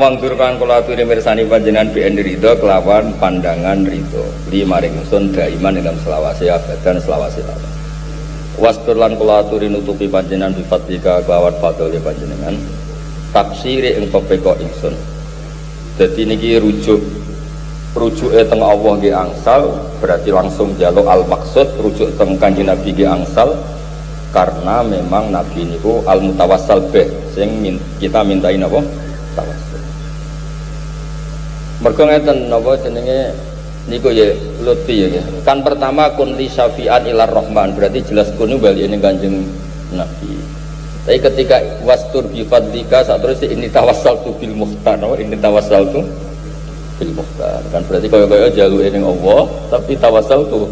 Wangdurkan kula aturi mirsani panjenengan bi ridho kelawan pandangan ridho li maring ingsun daiman dalam selawase abadan selawase lawas. Wastur lan kula aturi nutupi panjenengan bi fadlika kelawan fadhole panjenengan taksiri ing pepeko ingsun. Dadi niki rujuke teng Allah nggih angsal berarti langsung njaluk al maksud rujuk teng Kanjeng Nabi nggih angsal karena memang Nabi niku al mutawassal bih sing kita mintain apa? Tawassul. Mergo ngeten napa jenenge niku ya lutfi ya. Kan pertama kun li syafi'an ilar rahman berarti jelas kun bali ning Kanjeng Nabi. Tapi ketika wastur bi fadlika saterus ini tawassaltu bil muhtar, ini tawassaltu bil muhtar. Kan berarti kaya-kaya jaluke ning Allah tapi tawassaltu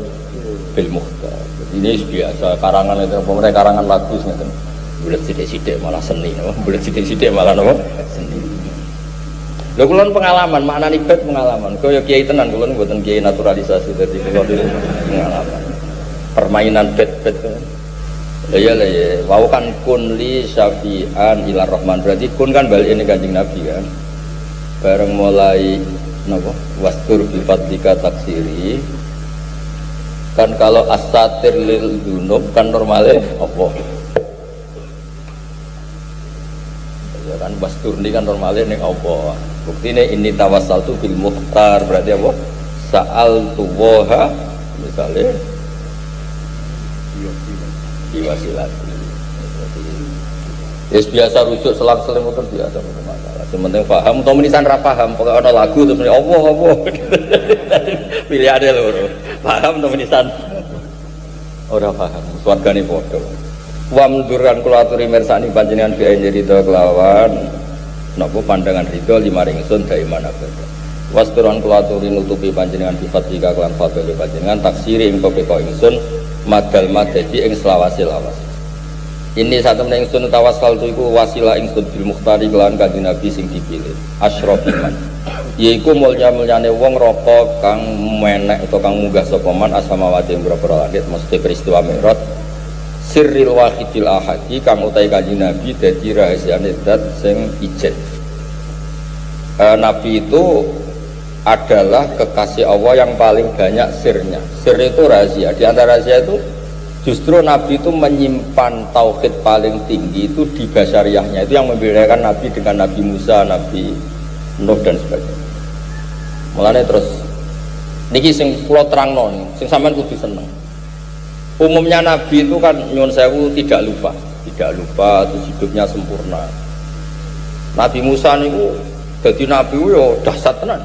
bil muhtar. Ini biasa karangan itu pemerintah karangan lagu ngeten. Bulet sithik-sithik malah seni napa? Bulet sithik-sithik malah napa? Seni. Lho kula pengalaman, maknane bet pengalaman. Kaya kiai tenan kula mboten kiai naturalisasi dadi kula pengalaman. Permainan bet-bet. Lah ya lah ya, wau kan kun li syafi'an ila rahman. Berarti kun kan balik ini Kanjeng Nabi kan. Bareng mulai napa? Wastur bi fadlika taksiri. Kan kalau asatir lil dunub kan normalnya apa? Ya kan wastur ini kan normalnya ning apa? Buktine ini tawassaltu bil muhtar berarti apa? sa'altullaha misalnya diwasilati. Ya biasa rujuk selang-seling itu biasa masalah. Sementing paham atau menisan ra paham, pokoke ana lagu terus Allah. Pilihane loro. Paham atau menisan ora paham. Swargane padha. Wa munduran kula aturi mirsani panjenengan biaya nyerita kelawan napa pandangan ridho limaring ingsun daiman abada. Wasturan kula aturi nutupi panjenengan sifat jika kelan fadhil panjenengan taksiri ing pepeka ingsun madal madadi ing selawase-lawase. Ini satu meneng ingsun tawassal tu iku wasilah ingsun bil mukhtari kelan kanjeng Nabi sing dipilih asrofiman. Yaiku mulya-mulyane wong raka kang menek utawa kang munggah sapa man asamawati ing boro-boro langit mesti peristiwa Mi'raj sirril wahidil ahadi kang utahe kanjeng Nabi dadi rahasiane zat sing ijen. Nabi itu adalah kekasih Allah yang paling banyak sirnya. Sir itu rahasia. Di antara rahasia itu justru Nabi itu menyimpan tauhid paling tinggi itu di basyariahnya. Itu yang membedakan Nabi dengan Nabi Musa, Nabi Nuh dan sebagainya. Mulane terus niki sing kula terangno, sing sampean kudu seneng. Umumnya Nabi itu kan nyuwun sewu tidak lupa terus hidupnya sempurna. Nabi Musa niku dadi nabi yo dahsyat tenan.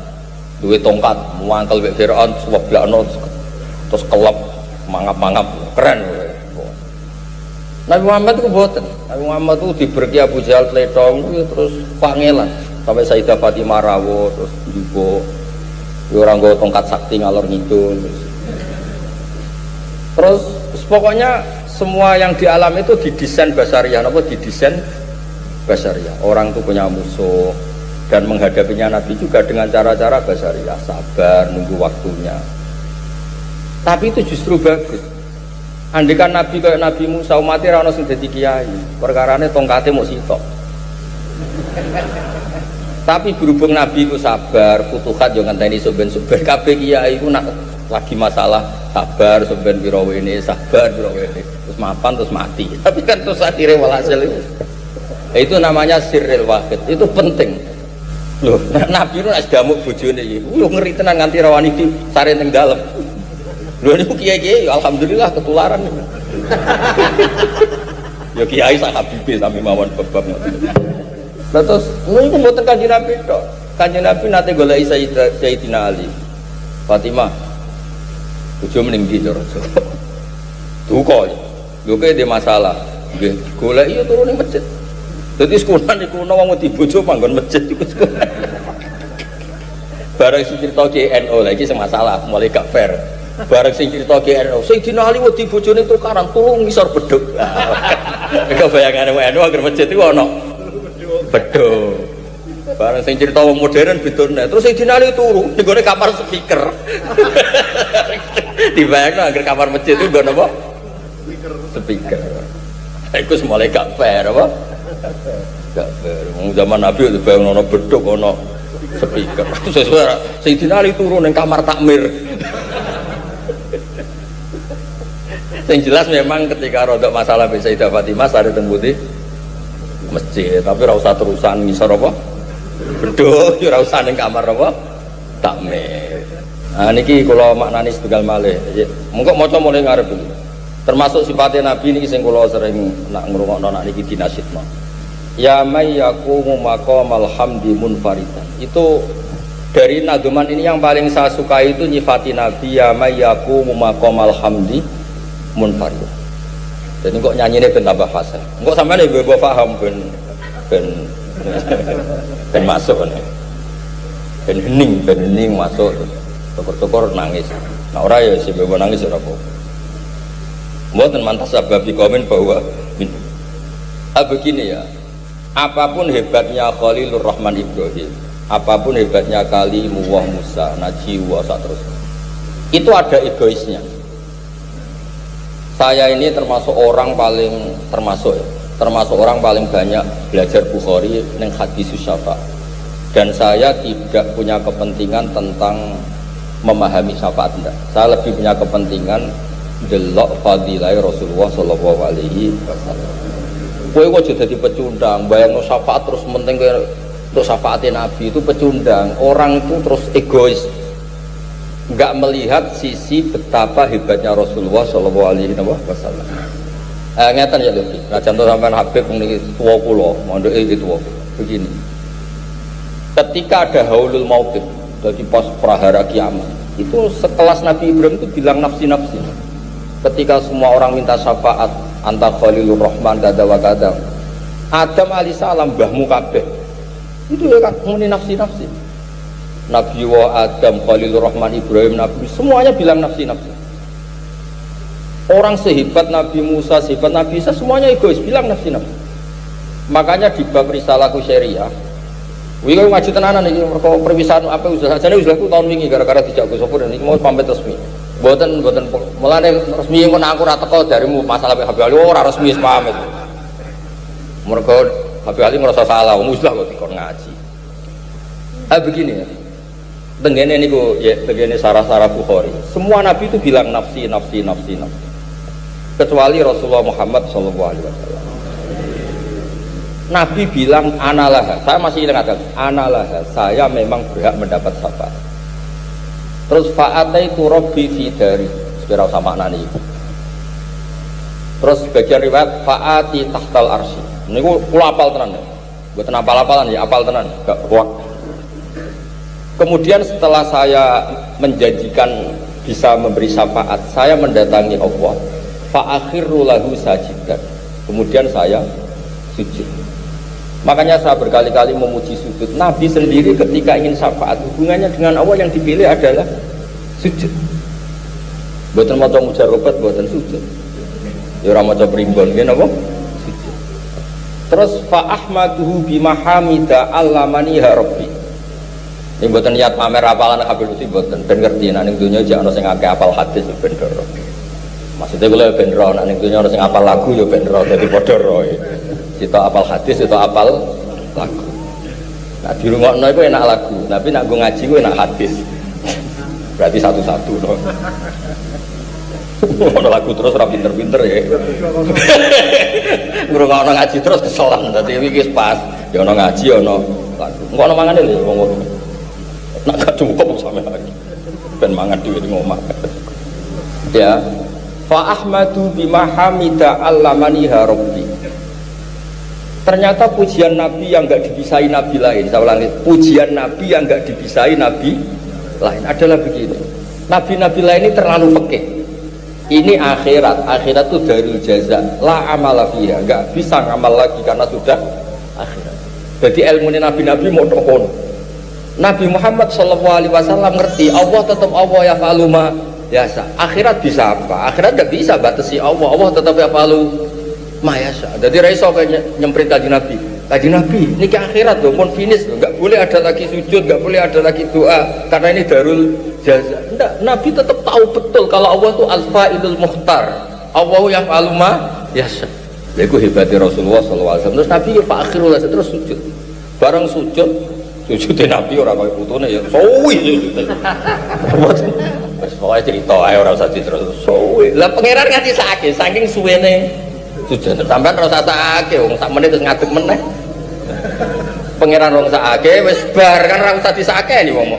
Duwe tongkat, muangkel wek Firaun seweblakno terus kelep mangap-mangap keren. Nabi Muhammad itu boten. Nabi Muhammad itu diberki Abu Jahal pletong terus pangelan sampai Sayyidah Fatimah rawuh terus juga orang nggo tongkat sakti ngalor ngidul. Terus pokoknya semua yang di alam itu didesain basyariah, apa didesain basyariah. Orang itu punya musuh dan menghadapinya Nabi juga dengan cara-cara basyariah, sabar, nunggu waktunya. Tapi itu justru bagus. Andaikan Nabi kayak Nabi Musa umatnya rano sing dadi kiai, perkarane tongkate mau sitok. Tapi berhubung Nabi itu sabar, futuhat yo ngenteni soben-soben kabeh kiai iku nak lagi masalah sabar soben pirawe ini, sabar pirawe ini, terus mapan terus mati. Tapi kan terus akhirnya walhasil itu namanya sirril wahid, itu penting. Loh, Nabi itu nek damuk bojone iki, ngeri tenan nganti rawani di sare teng dalem. Lho niku kiai-kiai alhamdulillah ketularan. Ya kiai sak habibe sami mawon bab ngoten. Lah terus niku mboten Kanjeng Nabi tok. Kanjeng Nabi nate goleki Sayyidina Ali. Fatimah. Bojo mending ndi cara. Duka. Lho kaya dhe masalah. Nggih, goleki yo turu ning masjid. Jadi sekolah niku ana wong wedi bojo panggon masjid iku sekolah. Bareng sing crita GNO lagi sing masalah mulai gak fair. Bareng sing crita GNO, sing dina ali wedi bojone tukaran turu ngisor beduk. Iku bayangane NU anggere masjid iku ana beduk. Bareng sing crita wong modern bedone, terus sing dina ali turu ning gone kamar speaker. Dibayangno anggere kamar masjid itu nggon apa? Speaker. Iku mulai gak fair apa? Gak fair. Zaman Nabi itu bayang ono beduk ono speaker. Sesuai Sayyidina Ali turun ning kamar takmir. Yang jelas memang ketika rodok masalah Sayyidah Fatimah sare teng putih masjid, tapi ora usah terusan ngisor apa? Beduk, ora usah ning kamar apa? Takmir. Nah niki kula maknani setunggal malih. Mengko maca mulai ngarep iki. Termasuk sifatnya Nabi ini sing kula sering nak ngrungokno nak niki dinasyidno. Ya may yaqumu maqamal hamdi munfaridan. Itu dari naduman ini yang paling saya suka itu nyifati Nabi ya may yaqumu maqamal hamdi munfaridan. Jadi kok nyanyine ben tambah fasih. Engko sampeyan ibu paham ben masuk nih. Ben hening masuk syukur-syukur nangis. Nah ora ya sing bebo nangis ora apa. Mboten mantas sababi komen bahwa begini ya, apapun hebatnya Khalilur Rahman Ibrahim, apapun hebatnya Kalimullah Musa, Najwa terus, itu ada egoisnya. Saya ini termasuk orang paling banyak belajar Bukhari neng hadis syafa, dan saya tidak punya kepentingan tentang memahami syafaat enggak. Saya lebih punya kepentingan delok fadilah Rasulullah sallallahu alaihi wasallam. Kowe kok jadi pecundang, bayangno syafaat terus penting untuk syafaatin Nabi itu pecundang. Orang itu terus egois. nggak melihat sisi betapa hebatnya Rasulullah Shallallahu Alaihi Wasallam. Ngeten ya lebih. Nah contoh sampean Habib ini tua pulau, mondok itu tua. Begini. Ketika ada haulul mauqif, jadi pas prahara kiamat, itu sekelas Nabi Ibrahim itu bilang nafsi-nafsi. Ketika semua orang minta syafaat, anta khalilur rahman kada wa kada. Adam alaihissalam mbahmu kabeh. Itu ya kan muni nafsi-nafsi. Nabi wa Adam, Khalilur Rahman, Ibrahim, Nabi, semuanya bilang nafsi-nafsi. Orang sehebat Nabi Musa, sehebat Nabi Isa, semuanya egois, bilang nafsi-nafsi. Makanya di bab risalah syariah, wih ngaji tenanan ini, perpisahan apa usaha saja usaha aku tahun ini gara-gara tidak gue sopur ini mau pamit resmi. Buatan mulai resmi yang aku rata kau darimu masalah Habib Ali orang resmi pamit. Mereka Habib Ali merasa salah, muslah kok dikon ngaji. Begini ya. Tenggene niku ya, tenggene sarah-sarah Bukhari. Semua nabi itu bilang nafsi. Kecuali Rasulullah Muhammad sallallahu alaihi wasallam. Nabi bilang analah. Saya masih ingat analah. Saya memang berhak mendapat syafaat. Terus fa'ataitu rabbi fi dari. Sepira sama nani. Terus bagian riwayat fa'ati tahtal arsy. Niku kula apal tenan. Mboten apal-apalan ya, apal tenan, gak ruwak. Kemudian setelah saya menjanjikan bisa memberi syafaat, saya mendatangi Allah. Fa'akhiru lahu sajidan. Kemudian saya sujud. Makanya saya berkali-kali memuji sujud. Nabi sendiri ketika ingin syafaat, hubungannya dengan Allah yang dipilih adalah sujud. Buatan maca mujarobat, buatan sujud. Ya ora maca primbon nggih napa? Sujud. Terus fa'ahmaduhu bimahamida allamaniha rabbi. Ini buatan niat pamer apalan Habib Lutfi buatan ben ngerti nek ning donya jek ana sing akeh apal hadis ben ro. Maksudnya kula ben ro nek ning donya ana sing apal lagu ya ben ro dadi padha ro. Kita apal hadis itu apal lagu. Nah dirungokno iku enak lagu, tapi nek nggo ngaji ku enak hadis. Berarti satu-satu no. Ono lagu terus ora pinter-pinter ya. Ngrungokno ngaji terus keselan dadi iki pas. Ya ono ngaji ono lagu. Engko ono mangane lho wong ngono. Nak gak cukup sampe lagi ben mangan dhewe ning omah ya fa ahmadu bima hamida allamaniha rabbi. Ternyata pujian nabi yang enggak dibisai nabi lain, saya ulangi, pujian nabi yang enggak dibisai nabi lain adalah begini. Nabi-nabi lain ini terlalu pekeh. Ini akhirat itu darul jaza, la amala fiha, enggak bisa ngamal lagi karena sudah akhirat. Jadi ilmu nabi-nabi mau dokon. Nabi Muhammad SAW ngerti Allah tetap Allah ya faluma yasa. Akhirat bisa apa? Akhirat tidak bisa batasi Allah. Allah tetap ya falu mayasa. Jadi raiso kayak nyemprit kaji Nabi. Kaji Nabi ini ke akhirat loh, pun finish loh. Nggak boleh ada lagi sujud, nggak boleh ada lagi doa karena ini darul jaza. Enggak, Nabi tetap tahu betul kalau Allah itu al-fa'ilul mukhtar. Allah ya faluma yasa. Itu hebatnya Rasulullah SAW. Terus Nabi ya Pak Akhirullah terus sujud. Bareng sujudnya Nabi orang kaya putune ya suwi sujud. Wis pokoke cerita ae ora usah terus suwi. Lah pangeran nganti sakit saking suwene sujud. Sampeyan ora usah sakake wong sak menit terus ngadeg meneh. Pangeran wong sakake wis bar kan ora usah disakeni wong.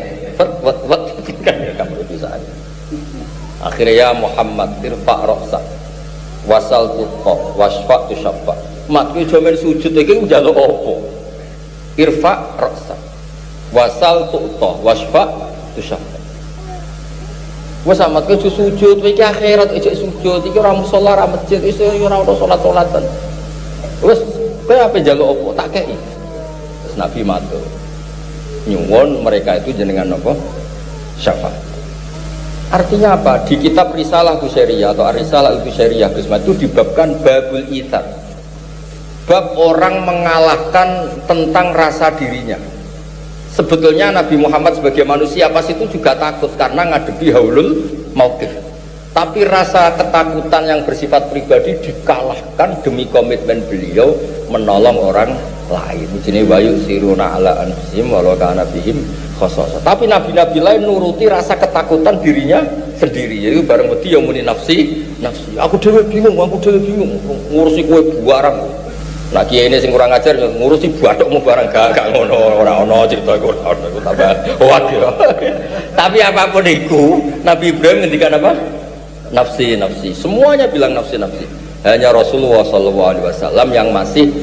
Wet kan gak perlu disakeni. Akhirnya ya Muhammad irfa ra'sak wasal tuqa wasfa tusaffa. Mat kuwi jaman sujud iki njaluk apa? Irfa ra'sak wasal tu'ta wasfa tusaffa. Wes amat ke sujud iki akhirat ejek sujud iki ora musala ora masjid iso ora ono salat-salatan. Wes kowe ape njaluk apa tak kei. Terus Nabi matur. Nyuwun mereka itu jenengan apa? Syafaat. Artinya apa? Di kitab Risalah Busyariyah atau Risalah Busyariyah itu dibabkan babul itsar. Bab orang mengalahkan tentang rasa dirinya. Sebetulnya Nabi Muhammad sebagai manusia pas itu juga takut karena ngadepi haulul mauqif. Tapi rasa ketakutan yang bersifat pribadi dikalahkan demi komitmen beliau menolong orang lain. Jadi wayu siruna ala anfusihim walau kana bihim khososa. Tapi nabi-nabi lain nuruti rasa ketakutan dirinya sendiri. Jadi bareng wedi yang muni nafsi. Aku dhewe bingung ngurusi kowe buarang. Nah kiai ini sing kurang ajar ngurusi bathukmu barang gak ngono, ora ono cerita iku ora ono iku tambah waduh. Tapi apapun itu Nabi Ibrahim ngendikan apa? Nafsi nafsi. Semuanya bilang nafsi nafsi. Hanya Rasulullah SAW yang masih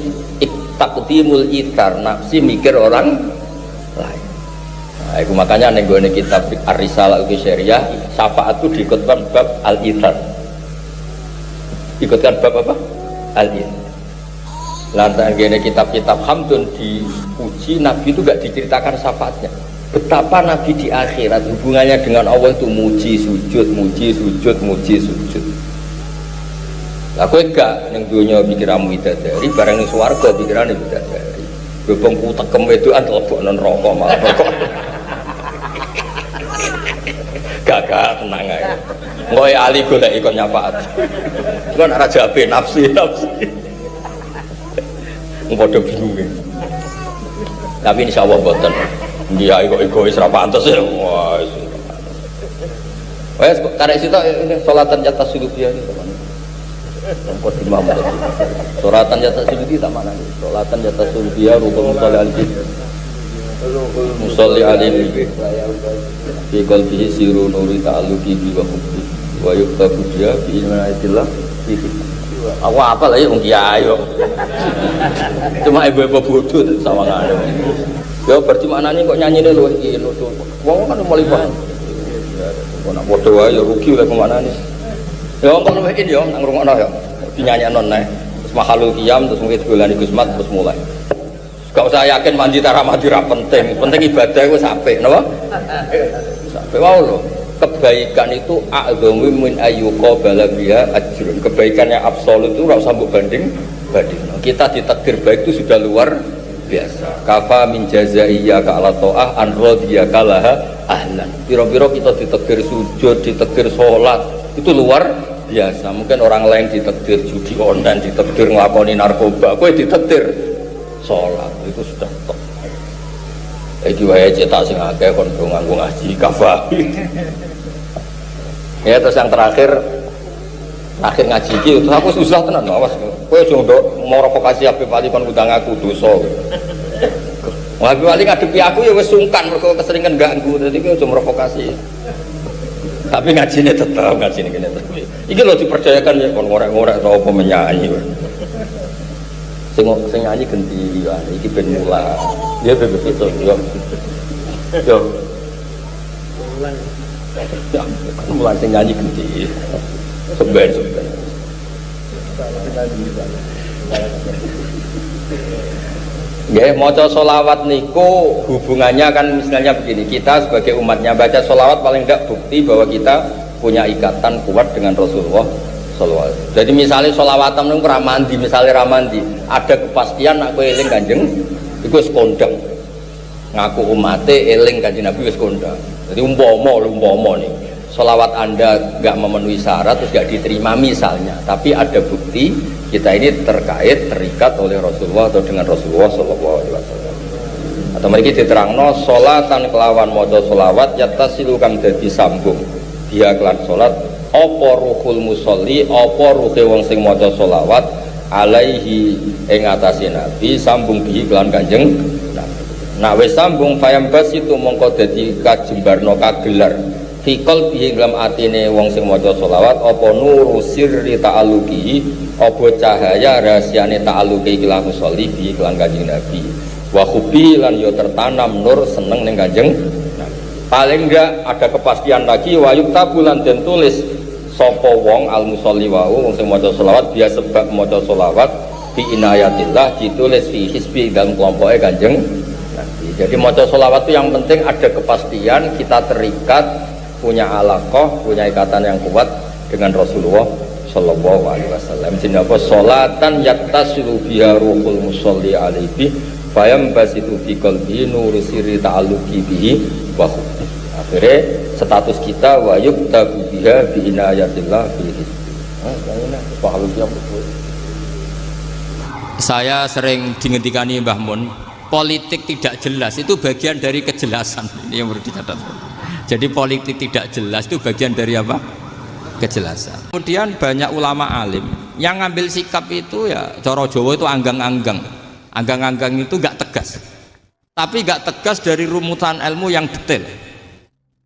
taqdimul ithar, nafsi mikir orang lain. Nah, itu makanya ning gone kitab Ar-Risalah Al-Syariah syafaat itu diikutkan bab al-ithar. Ikutkan bab apa? Al-ithar. Lantaran gini kitab-kitab Hamdun diuji Nabi itu gak diceritakan syafaatnya. Betapa Nabi di akhirat hubungannya dengan Allah itu muji sujud, muji sujud, muji sujud. Lah kowe gak ning donya pikiranmu bidadari, bareng ning swarga pikirane bidadari. Bebong kutekem wedokan lebokno neraka malah kok. Gak tenang ae. Ngoe ali golek ikon nyafaat. Kon ora jabe nafsi. Padha bingung. Tapi insyaallah boten. Dia kok egois ra pantes ya. Wah. Wes karek sitok salatan jatah sulubiya iki teman. Tempat imam. Salatan jatah sulubiya tak mana nih? Salatan jatah sulubiya rukun musalli alaihi. Musalli alaihi. Fi qalbihi siru nuri ta'alluqi bi wa hubbi wa yuktabu biya bi ilminatillah fi. Aku apa lah ya wong kiai yo. Cuma ibu-ibu bodoh sawangane. Ya berarti maknane kok nyanyine luwih iki nutu. Wong kan mulai paham. Kok nak bodoh wae ya rugi lek maknane. Ya kok luwih iki yo nang rungokno yo. Dinyanyekno neh. Terus makhluk qiyam terus mungkin golani Gusmat terus mulai. Gak usah yakin mandi taramati ra penting. Penting ibadah iku apik, napa? Sampai wow loh. Kebaikan itu a'dhamu min ayyuqabala biha ajrun. Kebaikan yang absolut itu ora usah mbok banding. Kita ditakdir baik itu sudah luar biasa. Kafa min jazaiyya ka ala ta'ah an radiyaka laha ahlan. Piro-piro kita ditakdir sujud, ditakdir salat, itu luar biasa. Mungkin orang lain ditakdir judi online, ditakdir nglakoni narkoba, kowe ditakdir salat, itu sudah top. Iki wae cetak sing akeh kon nganggo ngaji kafa. Ya terus yang terakhir ngaji iki terus aku susah tenan awas kowe aja ndok mau provokasi Habib Ali kon ngundang aku dosa. Habib Ali ngadepi aku ya wis sungkan mergo keseringan ganggu dadi kowe aja provokasi. Tapi ngajine tetep ngajine kene tetep. Iki lho dipercayakan ya kon ngorek-ngorek atau apa menyanyi. Sing nyanyi ganti ya iki ben mula. Dia begitu yo. Yo. Ya, kan mulai sing nyanyi ganti. Seben. Nggih, maca selawat niku hubungannya kan misalnya begini, kita sebagai umatnya baca selawat paling tidak bukti bahwa kita punya ikatan kuat dengan Rasulullah sallallahu alaihi wasallam. Jadi misalnya selawatan niku ramandi, misalnya ramandi, ada kepastian nak kowe eling Kanjeng iku wis kondang. Ngaku umate eling Kanjeng Nabi wis kondang. Jadi umpama nih sholawat anda nggak memenuhi syarat terus nggak diterima misalnya, tapi ada bukti kita ini terikat oleh Rasulullah atau dengan Rasulullah Shallallahu Alaihi Wasallam. Atau mereka diterangno sholatan kelawan mojo sholawat yatasilu kang dadi sambung dia kelan sholat opo ruhul musolli opo ruhe wong sing mojo sholawat alaihi ing atase Nabi sambung bihi kelan Kanjeng. Nah wis sambung fayambas itu mongko dadi kajembarno kagelar fikol bihi dalam atine wong sing maca selawat apa nuru sirri ta'alluqi apa cahaya rahasiane ta'alluqi kelan musolli bihi kelan Kanjeng Nabi wa hubbi lan yo tertanam nur seneng ning Kanjeng Nabi. Paling enggak ada kepastian lagi wa yuktabulan den tulis sapa wong al musolli wau wong sing maca selawat dia sebab maca selawat bi inayatillah ditulis fi hisbi dalam kelompoke Kanjeng. Jadi maca sholawat itu yang penting ada kepastian kita terikat, punya alaqah, punya ikatan yang kuat dengan Rasulullah Shallallahu Alaihi Wasallam. Jadi apa? Sholatan yattasilu biha ruhul musolli alaihi fayam basitu fi qalbi nuru sirri ta'alluqi bihi wa hubbi. Akhirnya status kita wa yuktabu biha bi inayatillah bihi. Saya sering dingendikani Mbah Mun, politik tidak jelas itu bagian dari kejelasan. Ini yang perlu dicatat. Jadi politik tidak jelas itu bagian dari apa? Kejelasan. Kemudian banyak ulama alim Yang ngambil sikap itu ya cara Jawa itu anggang-anggang. Anggang-anggang itu nggak tegas. Tapi nggak tegas dari rumusan ilmu yang detail.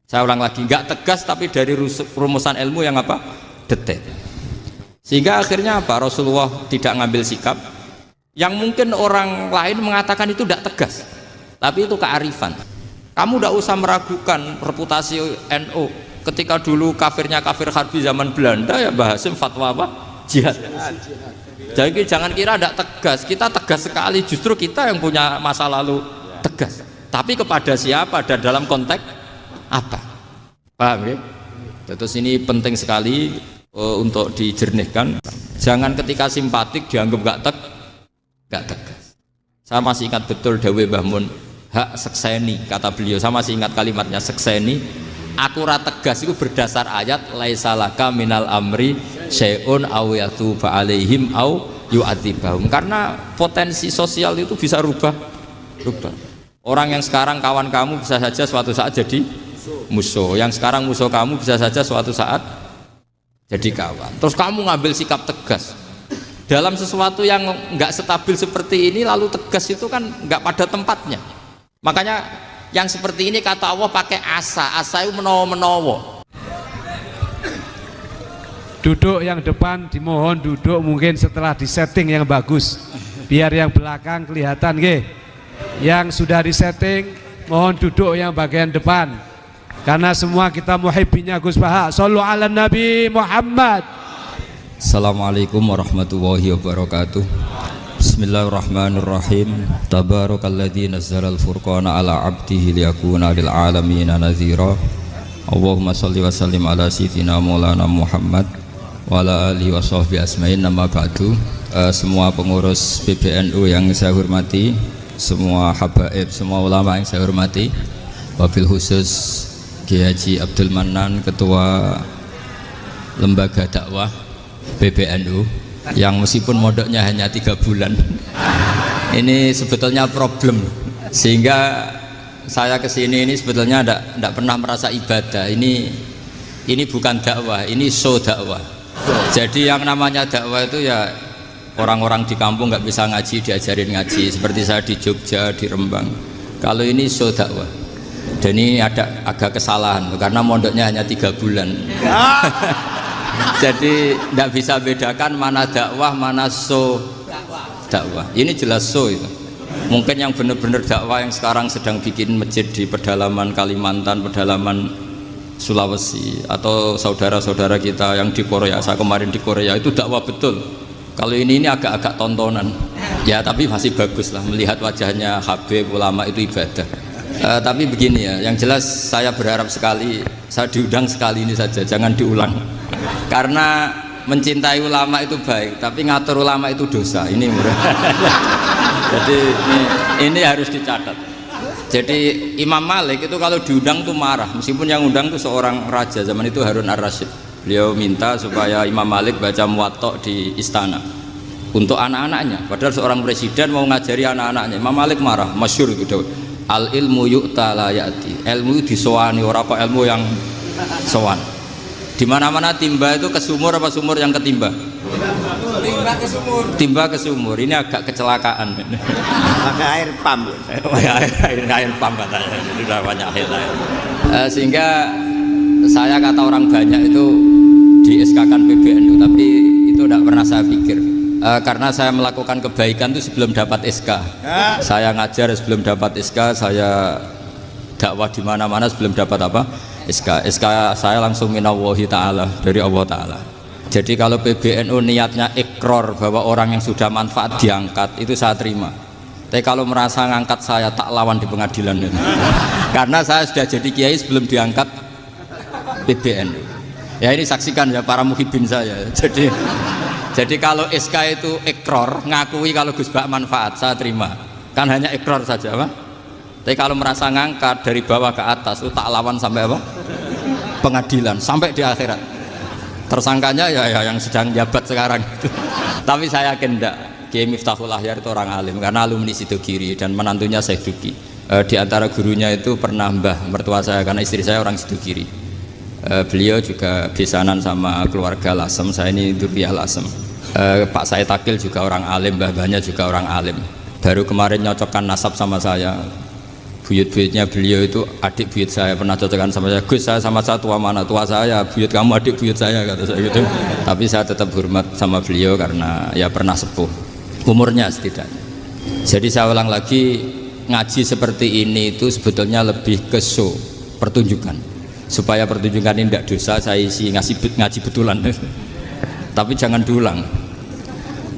Saya ulang lagi, nggak tegas tapi dari rumusan ilmu yang apa? Detail. Sehingga akhirnya apa? Rasulullah tidak ngambil sikap yang mungkin orang lain mengatakan itu tidak tegas. Tapi itu kearifan. Kamu tidak usah meragukan reputasi NU. Ketika dulu kafirnya kafir harbi zaman Belanda ya Mbah Hasim fatwa apa? Jihad. Jadi jangan kira tidak tegas. Kita tegas sekali. Justru kita yang punya masa lalu tegas. Tapi kepada siapa dan dalam konteks apa? Paham ya? Terus ini penting sekali untuk dijernihkan. Jangan ketika simpatik dianggap gak tegas. Saya masih ingat betul dawuh Mbah Mun, hak sekseni, kata beliau. Saya masih ingat kalimatnya, sekseni. Aku ra tegas itu berdasar ayat laisalaka minal amri syai'un aw yatuba alaihim aw yu'adzibahum. Karena potensi sosial itu bisa rubah. Orang yang sekarang kawan kamu bisa saja suatu saat jadi musuh. Yang sekarang musuh kamu bisa saja suatu saat jadi kawan. Terus kamu ngambil sikap tegas dalam sesuatu yang nggak stabil seperti ini, lalu tegas itu kan nggak pada tempatnya. Makanya yang seperti ini kata Allah pakai asa itu menowo. Duduk yang depan dimohon duduk mungkin setelah disetting yang bagus, biar yang belakang kelihatan nggih. Yang sudah disetting mohon duduk yang bagian depan, karena semua kita muhibbinya Gus Baha. Shallu ala Nabi Muhammad. Assalamualaikum warahmatullahi wabarakatuh. Bismillahirrahmanirrahim. Tabarakalladzi nazzalal furqana ala 'abdihi liyakuna lil 'alamin nadhira. Allahumma shalli wa sallim ala sayyidina Maulana Muhammad wa ala alihi wa sahbihi asma'in. Nama ba'du. Semua pengurus PBNU yang saya hormati, semua habaib, semua ulama yang saya hormati, wabil khusus Kiai Haji Abdul Manan, Ketua Lembaga Dakwah PBNU, yang meskipun modoknya hanya 3 bulan ini sebetulnya problem, sehingga saya kesini ini sebetulnya tidak pernah merasa ibadah. Ini bukan dakwah, ini show dakwah. Jadi yang namanya dakwah itu ya orang-orang di kampung nggak bisa ngaji diajarin ngaji, seperti saya di Jogja, di Rembang. Kalau ini show dakwah, dan ini ada agak kesalahan karena mondoknya hanya 3 bulan. Jadi tidak bisa bedakan mana dakwah mana show dakwah. Ini jelas show itu. Mungkin yang benar-benar dakwah yang sekarang sedang bikin masjid di pedalaman Kalimantan, pedalaman Sulawesi, atau saudara-saudara kita yang di Korea. Saya kemarin di Korea itu dakwah betul. Kalau ini agak-agak tontonan ya, tapi masih bagus lah melihat wajahnya Habib ulama itu ibadah. Tapi begini ya, yang jelas saya berharap sekali, saya diundang sekali ini saja, jangan diulang. Karena mencintai ulama itu baik, tapi ngatur ulama itu dosa. Ini jadi ini harus dicatat. Jadi Imam Malik itu kalau diundang tuh marah, meskipun yang undang itu seorang raja zaman itu, Harun ar-Rasyid. Beliau minta supaya Imam Malik baca Muwatta di istana untuk anak-anaknya, padahal seorang presiden mau ngajari anak-anaknya. Imam Malik marah, masyhur gitu. Al ilmu yu'ta la ya'ti. Ilmu disowani, ora kok ilmu yang sowan. Di mana-mana timba itu ke sumur apa sumur yang ketimba? Timba ke sumur. Timba ke sumur. Ini agak kecelakaan. Pakai air pam. air pam katanya. Itu udah banyak air. Sehingga saya kata orang banyak itu di SK-kan PBNU, tapi itu tidak pernah saya pikir. Karena saya melakukan kebaikan itu sebelum dapat SK. Saya ngajar sebelum dapat SK, saya dakwah di mana-mana sebelum dapat apa? SK. SK saya langsung minallahi ta'ala, dari Allah Ta'ala. Jadi kalau PBNU niatnya ikrar bahwa orang yang sudah manfaat diangkat, itu saya terima. Tapi kalau merasa ngangkat saya, tak lawan di pengadilan. Karena saya sudah jadi kiai sebelum diangkat PBNU. Ya ini saksikan ya para muhibin saya. Jadi kalau SK itu ikrar, ngakui kalau Gus Bak manfaat, saya terima. Kan hanya ikrar saja, Pak. Tapi kalau merasa ngangkat dari bawah ke atas, itu tak lawan sampai apa? Pengadilan, sampai di akhirat. Tersangkanya ya yang sedang jabat sekarang. Tapi saya yakin enggak. Kiai Miftahul Ahyar itu orang alim, karena alumni Sidogiri dan menantunya Syekh Duki. Di antara gurunya itu pernah mbah mertua saya, karena istri saya orang Sidogiri. Beliau juga besanan sama keluarga Lasem, saya ini Durriyah Lasem. Pak Said Akil juga orang alim, mbah-mbahnya juga orang alim. Baru kemarin nyocokkan nasab sama saya. Buyut-buyutnya beliau itu adik buyut saya, pernah cocokkan sama saya. Gus, saya sama saya tua mana? Tua saya, buyut kamu adik buyut saya, kata saya gitu. Tapi saya tetap hormat sama beliau karena ya pernah sepuh umurnya setidaknya. Jadi saya ulang lagi, ngaji seperti ini itu sebetulnya lebih ke show, pertunjukan. Supaya pertunjukan ini tidak dosa, saya isi ngaji betulan. Tapi jangan diulang.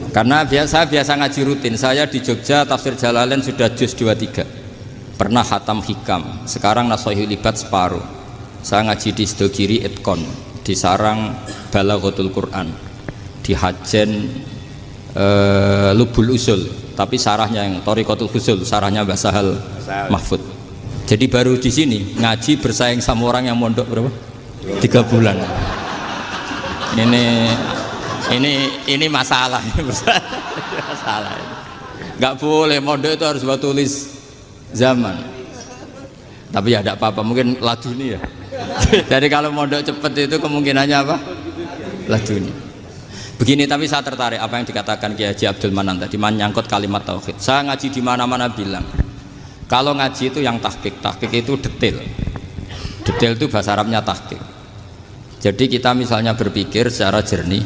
Karena saya biasa ngaji rutin. Saya di Jogja tafsir Jalalain sudah juz 23. Pernah khatam hikam, sekarang Nashihul Ibad separuh. Saya ngaji di Sidogiri Itkon, di Sarang Balaghatul Quran, di Hajen Lubul Usul, tapi sarahnya yang Thariqatul Husul, sarahnya Mbah Sahal Mahfud. Jadi baru di sini ngaji bersaing sama orang yang mondok berapa? 3 bulan. Ini masalah, masalah. Nggak boleh mondok itu harus buat tulis zaman. Tapi ya tidak apa-apa, mungkin laduni ya. Jadi kalau mondok cepet itu kemungkinannya apa? Laduni. Begini, tapi saya tertarik apa yang dikatakan Kiai Haji Abdul Manan tadi, menyangkut kalimat tauhid. Saya ngaji di mana-mana bilang, kalau ngaji itu yang tahqiq itu detail. Detail itu bahasa Arabnya tahqiq. Jadi kita misalnya berpikir secara jernih,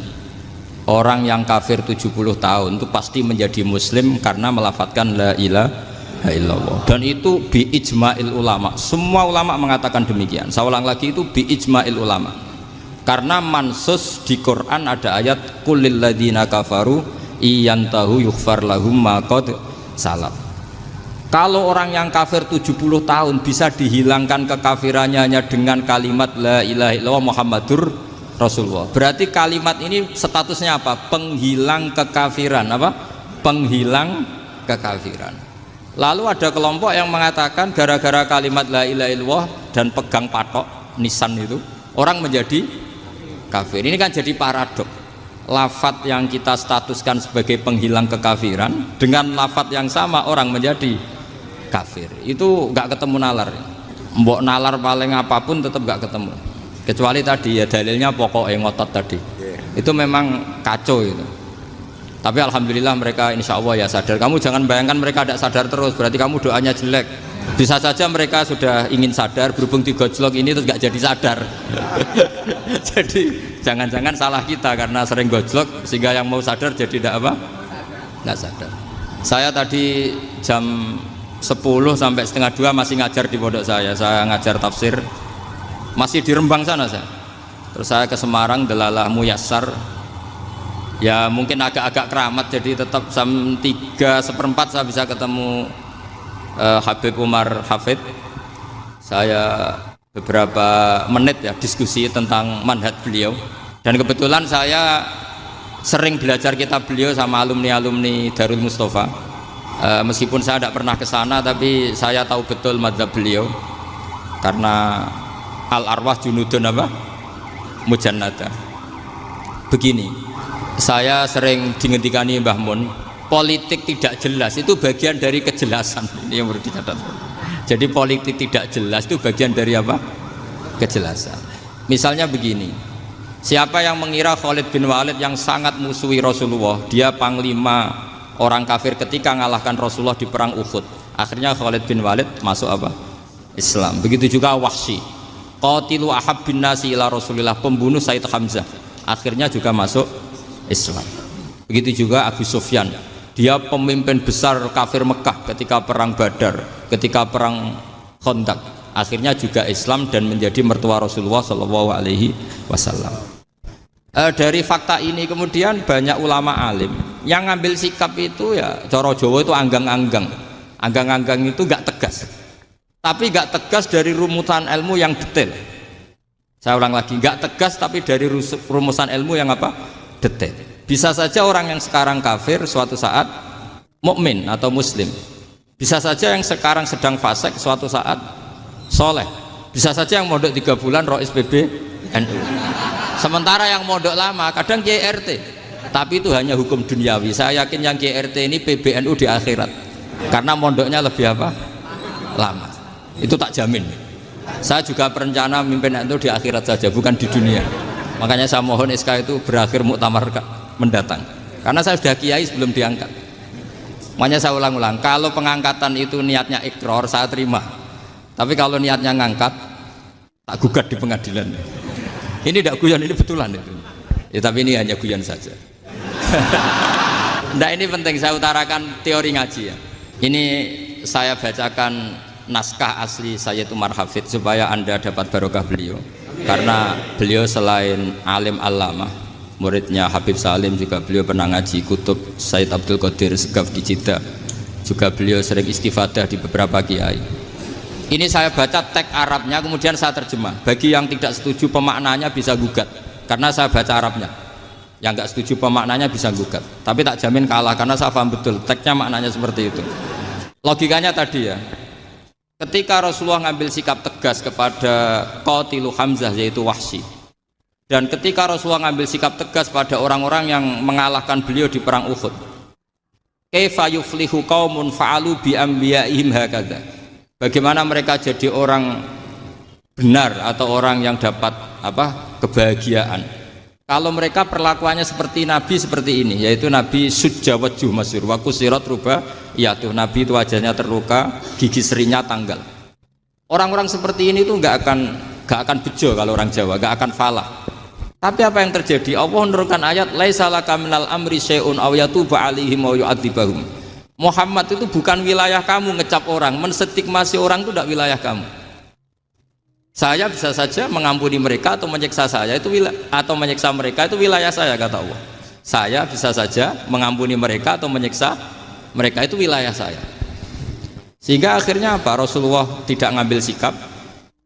orang yang kafir 70 tahun itu pasti menjadi muslim karena melafadzkan la ilaha illallah, dan itu bi ijma'il ulama. Semua ulama mengatakan demikian. Saya ulang lagi, itu bi ijma'il ulama. Karena mansus di Quran ada ayat qulil ladzina kafaru iyantahu yughfar lahum ma qad salaf. Kalau orang yang kafir 70 tahun bisa dihilangkan kekafirannya hanya dengan kalimat la ilaha illallah Muhammadur Rasulullah. Berarti kalimat ini statusnya apa? Penghilang kekafiran, apa? Penghilang kekafiran. Lalu ada kelompok yang mengatakan gara-gara kalimat la ilaha illallah dan pegang patok nisan itu orang menjadi kafir. Ini kan jadi paradok. Lafadz yang kita statuskan sebagai penghilang kekafiran dengan lafadz yang sama orang menjadi kafir. Itu nggak ketemu nalar. Mbok nalar paling apapun tetap nggak ketemu. Kecuali tadi ya dalilnya pokoknya ngotot tadi. Itu memang kacau itu. Tapi alhamdulillah mereka insya Allah ya sadar. Kamu jangan bayangkan mereka tidak sadar terus, berarti kamu doanya jelek. Bisa saja mereka sudah ingin sadar, berhubung digojlok ini terus nggak jadi sadar. Jadi jangan-jangan salah kita karena sering gojlok sehingga yang mau sadar jadi tidak apa? Nggak sadar. Saya tadi jam 10 sampai setengah 2 masih ngajar di pondok saya. Saya ngajar tafsir masih di Rembang sana saya. Terus saya ke Semarang, Delalah Muyassar. Ya mungkin agak-agak keramat, jadi tetap jam 3:4 saya bisa ketemu Habib Umar Hafid. Saya beberapa menit ya diskusi tentang manhaj beliau, dan kebetulan saya sering belajar kitab beliau sama alumni-alumni Darul Mustafa. Meskipun saya tidak pernah ke sana, tapi saya tahu betul mazhab beliau karena al arwah junudun apa? Mujannada. Begini, saya sering dingendikani Mbah Mun, politik tidak jelas itu bagian dari kejelasan. Ini yang perlu dicatat. Jadi politik tidak jelas itu bagian dari apa? Kejelasan. Misalnya begini, siapa yang mengira Khalid bin Walid yang sangat musuhi Rasulullah, dia panglima orang kafir ketika mengalahkan Rasulullah di perang Uhud, akhirnya Khalid bin Walid masuk apa? Islam. Begitu juga Wahsy, qatilu ahabbin nasi ila Rasulillah, pembunuh Said Hamzah, akhirnya juga masuk Islam. Begitu juga Abu Sufyan, dia pemimpin besar kafir Mekah ketika perang Badar, ketika perang Khandaq, akhirnya juga Islam dan menjadi mertua Rasulullah Shallallahu Alaihi Wasallam. Dari fakta ini kemudian banyak ulama alim yang ngambil sikap itu ya cara Jawa itu anggang-anggang. Anggang-anggang itu gak tegas, tapi gak tegas dari rumusan ilmu yang detail. Saya ulang lagi, gak tegas tapi dari rumusan ilmu yang apa? Detail. Bisa saja orang yang sekarang kafir suatu saat mukmin atau muslim. Bisa saja yang sekarang sedang fasik suatu saat soleh. Bisa saja yang mondok 3 bulan rois PB NU. Sementara yang mondok lama kadang Kiai RT. Tapi itu hanya hukum duniawi. Saya yakin yang Kiai RT ini PBNU di akhirat. Karena mondoknya lebih apa? Lama. Itu tak jamin. Saya juga berencana mimpin NU di akhirat saja, bukan di dunia. Makanya saya mohon SK itu berakhir muktamar mendatang. Karena saya sudah kiai sebelum diangkat. Makanya saya ulang-ulang, kalau pengangkatan itu niatnya ikrar, saya terima. Tapi kalau niatnya ngangkat, tak gugat di pengadilan. Ini tidak guyon, ini betulan itu. Ya, tapi ini hanya guyon saja. Nah, ini penting saya utarakan teori ngaji ya. Ini saya bacakan naskah asli Sayyid Umar Hafid supaya Anda dapat barokah beliau. Karena beliau selain alim allamah, muridnya Habib Salim, juga beliau pernah ngaji kutub Sayyid Abdul Qadir Segaf di Jeddah, juga beliau sering istifadah di beberapa kiai. Ini saya baca teks Arabnya kemudian saya terjemah. Bagi yang tidak setuju pemaknanya bisa gugat, karena saya baca Arabnya. Yang nggak setuju pemaknanya bisa gugat, tapi tak jamin kalah karena saya paham betul teksnya maknanya seperti itu. Logikanya tadi ya, ketika Rasulullah ngambil sikap tegas kepada Qatilu Hamzah yaitu Wahsy, dan ketika Rasulullah ngambil sikap tegas pada orang-orang yang mengalahkan beliau di perang Uhud, kaifa yuflihu qaumun fa'alu bi anbiya'ihim hakadha, bagaimana mereka jadi orang benar atau orang yang dapat kebahagiaan kalau mereka perlakuannya seperti Nabi seperti ini, yaitu Nabi sujjawajjuh masyhur wa kusirat ruba, tuh Nabi itu wajahnya terluka, gigi serinya tanggal. Orang-orang seperti ini tuh nggak akan bejo kalau orang Jawa, nggak akan falah. Tapi apa yang terjadi? Allah menurunkan ayat laisa laka minal amri syai'un aw yatuba 'alaihim aw yu'adzibahum. Muhammad itu bukan wilayah kamu ngecap orang, menstigmasi orang itu tidak wilayah kamu. Saya bisa saja mengampuni mereka atau menyiksa saya itu atau menyiksa mereka itu wilayah saya, kata Allah. Saya bisa saja mengampuni mereka atau menyiksa mereka itu wilayah saya. Sehingga akhirnya apa? Rasulullah tidak ngambil sikap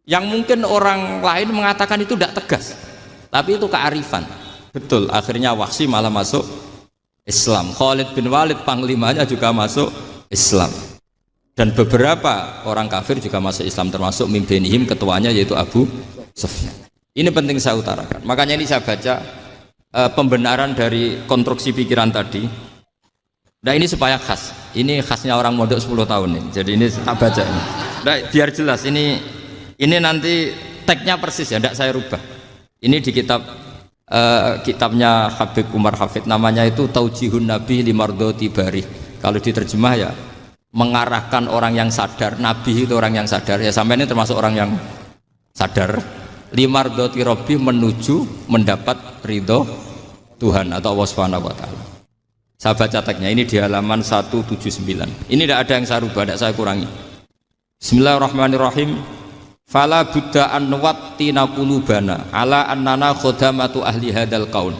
yang mungkin orang lain mengatakan itu tidak tegas, tapi itu kearifan. Betul, akhirnya Wahsy malah masuk Islam. Khalid bin Walid panglimanya juga masuk Islam. Dan beberapa orang kafir juga masuk Islam, termasuk mimbenihim, ketuanya yaitu Abu Sufyan. Ini penting saya utarakan. Makanya ini saya baca pembenaran dari konstruksi pikiran tadi. Nah, ini supaya khas. Ini khasnya orang mondok 10 tahun ini. Jadi ini tak baca ini. Nah, biar jelas ini nanti teksnya persis ya, tidak saya rubah. Ini di kitabnya Habib Umar Hafid, namanya itu Taujihun Nabi Limardoti Bari. Kalau diterjemah ya, mengarahkan orang yang sadar. Nabi itu orang yang sadar ya, sampai ini termasuk orang yang sadar, limardoti Rabbi, menuju mendapat ridho Tuhan atau Allah Subhanahu wa taala. Saya baca teksnya ini di halaman 179. Ini tidak ada yang saya rubah, tidak saya kurangi. Bismillahirrahmanirrahim. Fala buddha an nuwattina qulubana ala annana khodamatu ahli hadal qaul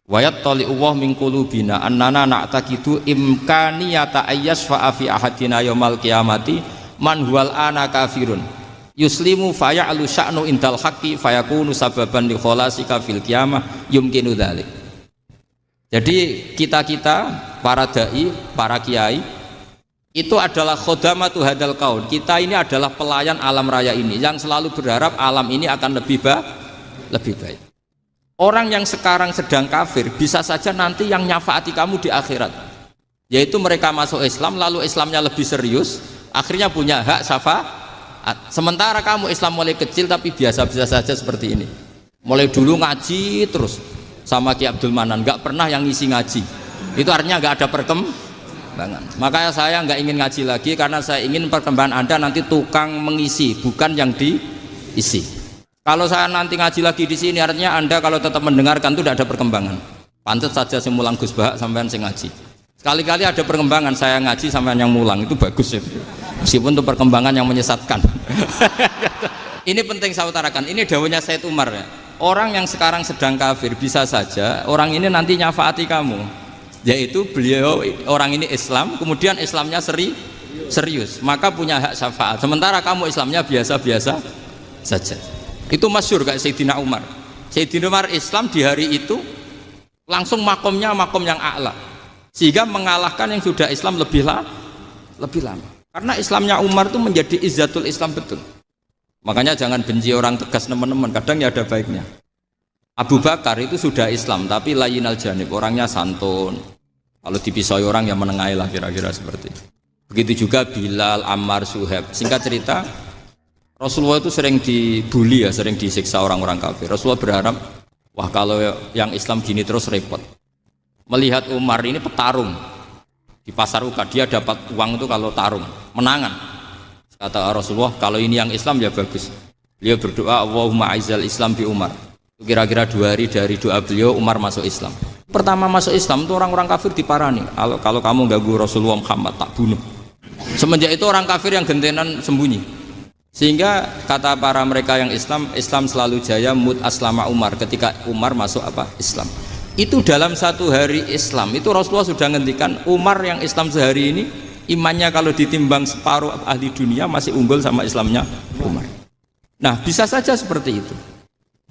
wa yattali Allah min qulubina annana na'taqidu imkaniyata ayyasfa'a fi ahadina yaumal qiyamati man huwal ana kafirun yuslimu faya'lu sya'nu indal haqqi fayakunu sababan li kholasika fil qiyamah yumkinu dzalik. Jadi kita para dai, para kiai itu adalah khodamatu hadal qaul. Kita ini adalah pelayan alam raya ini yang selalu berharap alam ini akan lebih baik. Orang yang sekarang sedang kafir bisa saja nanti yang nyafaati kamu di akhirat, yaitu mereka masuk Islam lalu Islamnya lebih serius, akhirnya punya hak syafaat. Sementara kamu Islam mulai kecil tapi biasa-biasa saja seperti ini, mulai dulu ngaji terus sama Ki Abdul Manan, nggak pernah yang ngisi ngaji, itu artinya nggak ada perkembangan. Makanya saya nggak ingin ngaji lagi karena saya ingin perkembangan Anda nanti tukang mengisi, bukan yang diisi. Kalau saya nanti ngaji lagi di sini, artinya Anda kalau tetap mendengarkan itu tidak ada perkembangan. Pantas saja saya mulang Gus Bahak sampean sing ngaji. Sekali-kali ada perkembangan, saya ngaji sampean yang mulang, itu bagus ya. Meskipun itu perkembangan yang menyesatkan. Ini penting saya utarakan. Ini dawuhnya Sayyid Umar ya. Orang yang sekarang sedang kafir bisa saja orang ini nanti nyafaati kamu. Yaitu beliau orang ini Islam, kemudian Islamnya serius, maka punya hak syafaat. Sementara kamu Islamnya biasa-biasa saja. Itu masyhur kayak Sayyidina Umar. Sayyidina Umar Islam di hari itu langsung makomnya makom yang a'la, sehingga mengalahkan yang sudah Islam lebih lama. Karena Islamnya Umar itu menjadi izzatul Islam betul. Makanya jangan benci orang tegas teman-teman, kadang ya ada baiknya. Abu Bakar itu sudah Islam tapi layinal janib, orangnya santun. Kalau dipisoi orang yang menengahi lah kira-kira seperti itu. Begitu juga Bilal, Ammar, Suhaib. Singkat cerita, Rasulullah itu sering dibully ya, sering disiksa orang-orang kafir. Rasulullah berharap, wah kalau yang Islam gini terus repot. melihat Umar ini petarung di pasar Uka, dia dapat uang itu kalau tarung, menangan. Kata Rasulullah, kalau ini yang Islam ya bagus. Beliau berdoa, Allahumma aizal Islam bi Umar. Kira-kira 2 hari dari doa beliau, Umar masuk Islam. Pertama masuk Islam itu orang-orang kafir diparani. Kalau kamu ganggu Rasulullah Muhammad, tak bunuh. Semenjak itu orang kafir yang gentenan sembunyi. Sehingga kata para mereka yang Islam selalu jaya mut aslama Umar, ketika Umar masuk Islam. Itu dalam 1 hari Islam itu Rasulullah sudah ngendikan Umar yang Islam sehari ini imannya kalau ditimbang separuh ahli dunia masih unggul sama Islamnya Umar. Nah, bisa saja seperti itu.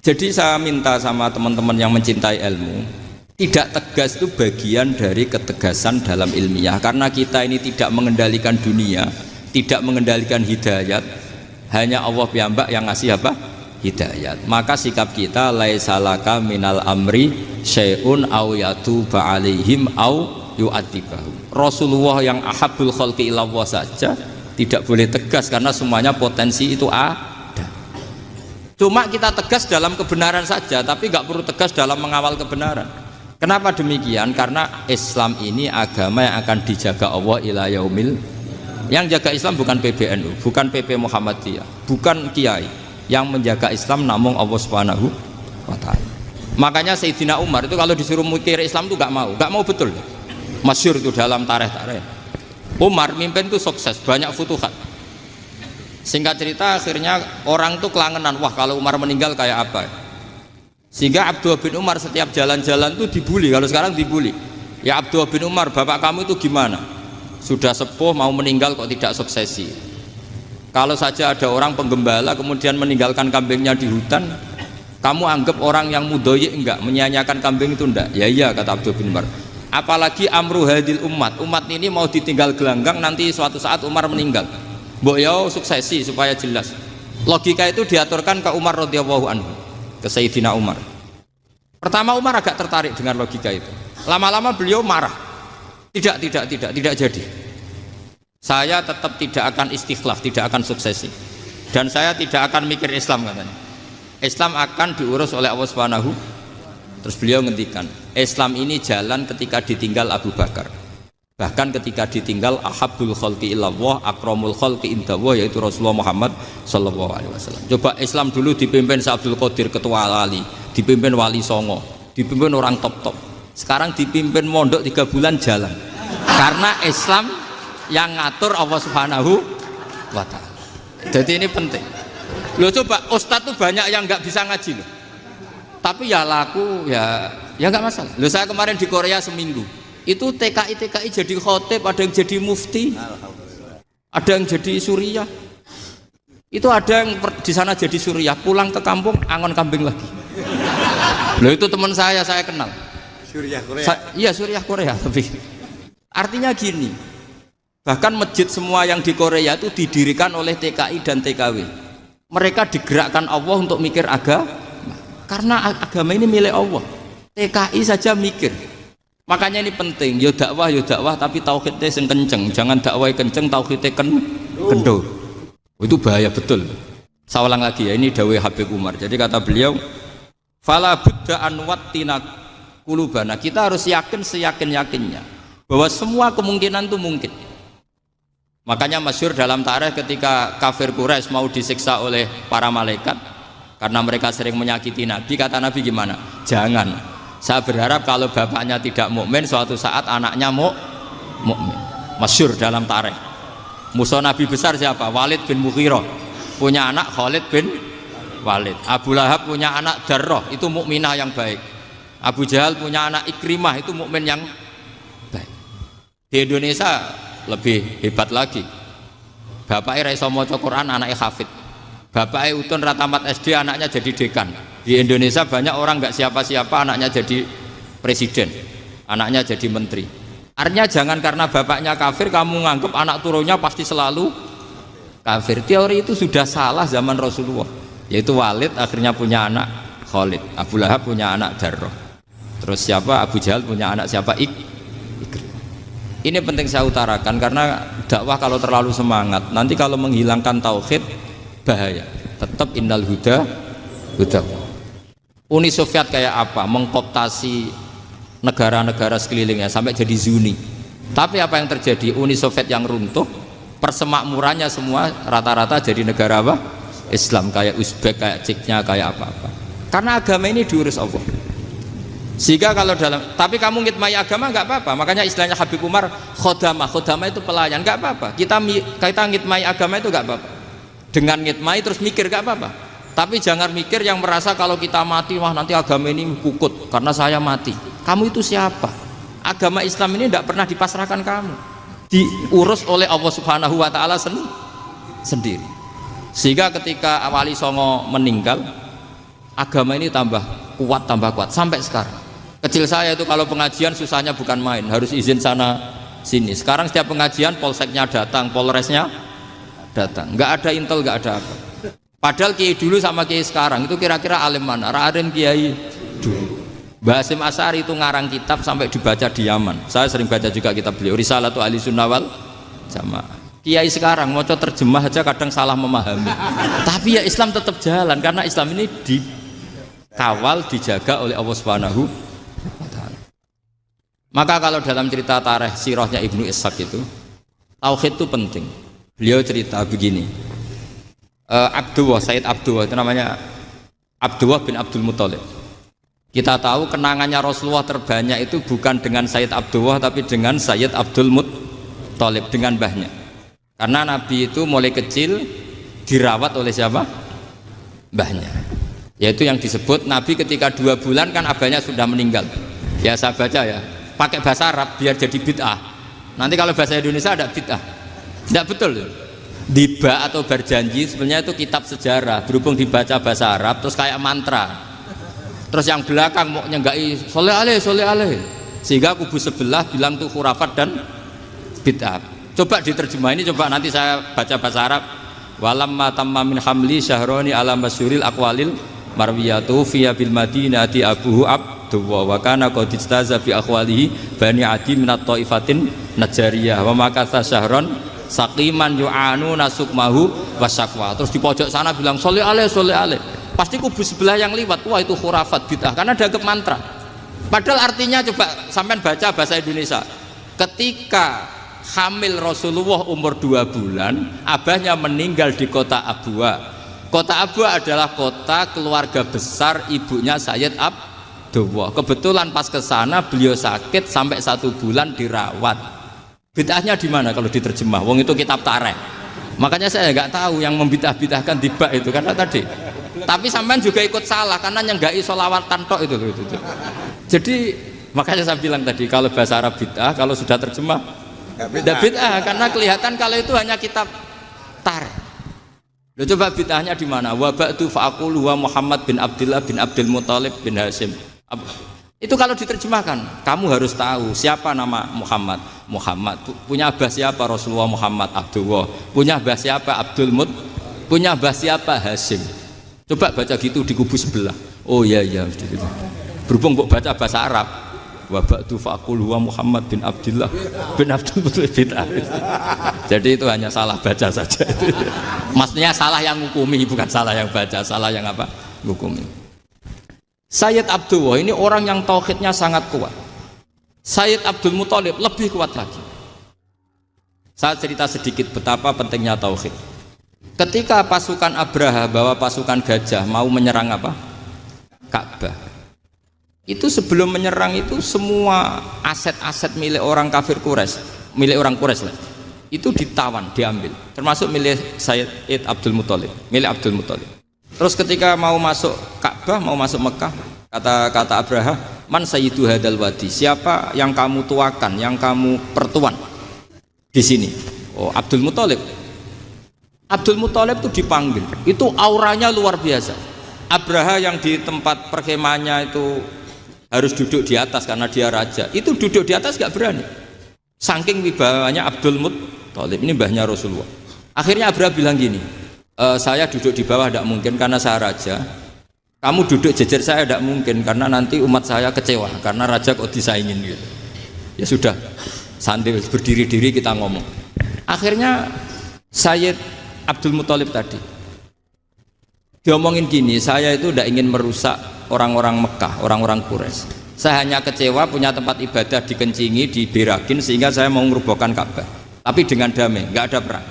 Jadi saya minta sama teman-teman yang mencintai ilmu, tidak tegas itu bagian dari ketegasan dalam ilmiah, karena kita ini tidak mengendalikan dunia, tidak mengendalikan hidayat, hanya Allah piyambak yang ngasih hidayat. Maka sikap kita laisalaka minal amri syai'un aw yatuba alaihim aw yu'adzibahum. Rasulullah yang ahabul khalqi ilallah saja tidak boleh tegas karena semuanya potensi itu ada. Cuma kita tegas dalam kebenaran saja, tapi nggak perlu tegas dalam mengawal kebenaran. Kenapa demikian? Karena Islam ini agama yang akan dijaga Allah ila yaumil. Yang jaga Islam bukan PBNU, bukan PP Muhammadiyah, bukan kiai. Yang menjaga Islam namun Allah Subhanahu wa taala. Makanya Sayyidina Umar itu kalau disuruh mikir Islam itu nggak mau betul. Masyhur itu dalam tarikh. Umar mimpin itu sukses, banyak futuhat. Singkat cerita akhirnya orang tuh kelangenan, wah kalau Umar meninggal kayak apa. Sehingga Abdullah bin Umar setiap jalan-jalan tuh dibully, kalau sekarang dibully. Ya Abdullah bin Umar, bapak kamu itu gimana? Sudah sepuh mau meninggal kok tidak suksesi. Kalau saja ada orang penggembala kemudian meninggalkan kambingnya di hutan, kamu anggap orang yang mudoyik enggak, menyia-nyiakan kambing itu enggak? Ya iya, kata Abdullah bin Umar. Apalagi amru hadil umat ini mau ditinggal gelanggang, nanti suatu saat Umar meninggal. Mbok yo suksesi supaya jelas. Logika itu diaturkan ke Umar radhiyallahu anhu, ke Sayyidina Umar. Pertama Umar agak tertarik dengan logika itu. Lama-lama beliau marah. Tidak jadi. Saya tetap tidak akan istikhlaf, tidak akan suksesi. Dan saya tidak akan mikir Islam katanya. Islam akan diurus oleh Allah Subhanahu. Terus beliau ngendikan, Islam ini jalan ketika ditinggal Abu Bakar. Bahkan ketika ditinggal ahabbul khalqi ilallah akramul khalqi indallah, yaitu Rasulullah Muhammad sallallahu alaihi wasallam. Coba Islam dulu dipimpin Abdul Qadir ketua wali, dipimpin wali songo, dipimpin orang top. Sekarang dipimpin mondok 3 bulan jalan. Karena Islam yang ngatur Allah Subhanahu wa taala. Jadi ini penting. Loh coba ustadz tuh banyak yang nggak bisa ngaji loh. Tapi ya laku ya nggak masalah. Loh saya kemarin di Korea seminggu. Itu TKI jadi khotib, ada yang jadi mufti, ada yang jadi suriah. Itu ada yang di sana jadi suriah, pulang ke kampung angon kambing lagi. Loh itu teman saya kenal. Suriah Korea. Iya suriah Korea, tapi artinya gini. Bahkan masjid semua yang di Korea itu didirikan oleh TKI dan TKW. Mereka digerakkan Allah untuk mikir agama, karena agama ini milik Allah. TKI saja mikir. Makanya ini penting, yo dakwah tapi tauhidnya sing kenceng, jangan dakwah kenceng tauhidnya kendor. Itu bahaya betul. Saya ulang lagi ya, ini dawuh Habib Umar. Jadi kata beliau, fala budda an wattina qulubana. Kita harus yakin seyakin-yakinnya bahwa semua kemungkinan itu mungkin. Makanya masyhur dalam tarikh ketika kafir Quraisy mau disiksa oleh para malaikat karena mereka sering menyakiti Nabi, kata Nabi gimana? Jangan. Saya berharap kalau bapaknya tidak mukmin, suatu saat anaknya mukmin. Masyhur dalam tarikh. Musuh Nabi besar siapa? Walid bin Mughirah. Punya anak Khalid bin Walid. Abu Lahab punya anak Darrah, itu mukminah yang baik. Abu Jahal punya anak Ikrimah, itu mukmin yang baik. Di Indonesia lebih hebat lagi. Bapaknya raiso maca Quran, anaknya hafid. Bapaknya utun ratamat SD, anaknya jadi dekan. Di Indonesia banyak orang nggak siapa-siapa, anaknya jadi presiden, anaknya jadi menteri. Artinya jangan karena bapaknya kafir kamu nganggap anak turunnya pasti selalu kafir. Teori itu sudah salah zaman Rasulullah. Yaitu Walid akhirnya punya anak Khalid, Abu Lahab punya anak Darrah. Terus siapa? Abu Jahal punya anak siapa? Ini penting saya utarakan karena dakwah kalau terlalu semangat, nanti kalau menghilangkan tauhid bahaya. Tetap innal huda. Uni Soviet kayak apa? Mengkooptasi negara-negara sekelilingnya sampai jadi Zuni. Tapi apa yang terjadi? Uni Soviet yang runtuh, persemakmurannya semua rata-rata jadi negara apa? Islam, kayak Uzbek, kayak Ceknya, kayak apa-apa. Karena agama ini diurus Allah. Sehingga kalau tapi kamu ngitmai agama nggak apa-apa. Makanya istilahnya Habib Umar khodamah itu pelayan, nggak apa-apa. Kita ngitmai agama itu nggak apa-apa. Dengan ngitmai terus mikir nggak apa-apa. Tapi jangan mikir yang merasa kalau kita mati, wah nanti agama ini kukut karena saya mati. Kamu itu siapa? Agama Islam ini tidak pernah dipasrahkan kamu, diurus oleh Allah Subhanahu wa Ta'ala sendiri. Sehingga ketika Wali Songo meninggal, agama ini tambah kuat sampai sekarang. Kecil saya itu kalau pengajian susahnya bukan main, harus izin sana sini. Sekarang setiap pengajian polseknya datang, polresnya datang, nggak ada intel, nggak ada apa. Padahal kiai dulu sama kiai sekarang itu kira-kira alim mana? Alim kiai dulu. Mbah Hasyim Asy'ari itu ngarang kitab sampai dibaca di Yaman. Saya sering baca juga kitab beliau, Risalatu Ahli Sunnah wal Jamaah. Kiai sekarang mau terjemah aja kadang salah memahami. Tapi ya Islam tetap jalan karena Islam ini dikawal, dijaga oleh Allah Subhanahu wa Ta'ala. Maka kalau dalam cerita tarikh sirahnya Ibnu Ishaq itu, tauhid itu penting. Beliau cerita begini. Sayyid Abdullah itu namanya Abdullah bin Abdul Muthalib. Kita tahu kenangannya Rasulullah terbanyak itu bukan dengan Sayyid Abdullah tapi dengan Sayyid Abdul Muthalib, dengan mbahnya. Karena Nabi itu mulai kecil dirawat oleh siapa? Mbahnya. Yaitu yang disebut Nabi ketika 2 bulan kan abahnya sudah meninggal. Ya saya baca ya, pakai bahasa Arab biar jadi bid'ah. Nanti kalau bahasa Indonesia ada bid'ah. Tidak betul. Diba atau berjanji sebenarnya itu kitab sejarah, berhubung dibaca bahasa Arab terus kayak mantra. Terus yang belakang mau nyenggai soleh aleh, sehingga kubu sebelah bilang tuh khurafat dan bid'ah. Coba diterjemah ini, coba nanti saya baca bahasa Arab. Walamma tamma min hamli syahroni ala masyuril aqwalil marwiyatu fiya bil madinati abuhu Abdullah wa kana qad istaza bi akhwalihi bani adi minat taifatin najariyah wa makatha syahron saqiman yu'anu nasukmahu wasakwa. Terus di pojok sana bilang soleh aleh, pasti kubu sebelah yang liwat, wah itu khurafat bid'ah karena dianggap mantra. Padahal artinya coba sampean baca bahasa Indonesia. Ketika hamil Rasulullah umur 2 bulan, abahnya meninggal di kota Abwa. Kota Abwa adalah kota keluarga besar ibunya Sayyid Abdullah. Kebetulan pas ke sana beliau sakit sampai 1 bulan dirawat. Bid'ahnya di mana kalau diterjemah? Wong itu kitab tarikh. Makanya saya nggak tahu yang membidah-bidahkan tiba itu karena tadi. Tapi sampean juga ikut salah karena nyenggai sholawatan tok itu. Jadi makanya saya bilang tadi kalau bahasa Arab bid'ah, kalau sudah terjemah bid'ah karena kelihatan kalau itu hanya kitab tarikh. Loh, coba bid'ahnya di mana? Wa ba'du fa'aqulu wa Muhammad bin Abdullah bin Abdul Muthalib bin Hasyim. Itu kalau diterjemahkan, kamu harus tahu siapa nama Muhammad. Muhammad punya abah siapa? Rasulullah Muhammad Abdullah. Punya abah siapa? Abdul Mut. Punya abah siapa? Hasyim. Coba baca gitu di kubu sebelah. Oh iya berhubung kok baca bahasa Arab. Wa ba'du fa'aqulu wa Muhammad bin Abdullah bin Abdul Muthalib bid'ah. Jadi itu hanya salah baca saja. Maksudnya salah yang ngukumi, bukan salah yang baca, salah yang apa? Ngukumi. Sayyid Abdullah ini orang yang tauhidnya sangat kuat. Sayyid Abdul Muthalib lebih kuat lagi. Saya cerita sedikit betapa pentingnya tauhid. Ketika pasukan Abraha bawa pasukan gajah mau menyerang apa? Ka'bah. Itu sebelum menyerang itu semua aset-aset milik orang kafir Quraisy, milik orang Quraisy lah. Itu ditawan, diambil. Termasuk milik Sayyid Abdul Muthalib, milik Abdul Muthalib. Terus ketika mau masuk Ka'bah, mau masuk Mekah, kata Abraha, man sayyidu hadal wadi, siapa yang kamu tuakan, yang kamu pertuan di sini? Oh, Abdul Muthalib. Abdul Muthalib itu dipanggil, itu auranya luar biasa. Abraha yang di tempat perkemahannya itu harus duduk di atas karena dia raja, itu duduk di atas gak berani. Saking wibawanya Abdul Muthalib, ini mbahnya Rasulullah. Akhirnya Abraha bilang gini, saya duduk di bawah tidak mungkin karena saya raja. Kamu duduk jejer saya tidak mungkin karena nanti umat saya kecewa karena raja kok disaingin gitu. Ya sudah, sambil berdiri-diri kita ngomong. Akhirnya Sayyid Abdul Muthalib tadi diomongin gini, saya itu tidak ingin merusak orang-orang Mekah, orang-orang Quraisy. Saya hanya kecewa punya tempat ibadah dikencingi, diberakin sehingga saya mau merubuhkan Ka'bah. Tapi dengan damai, nggak ada perang.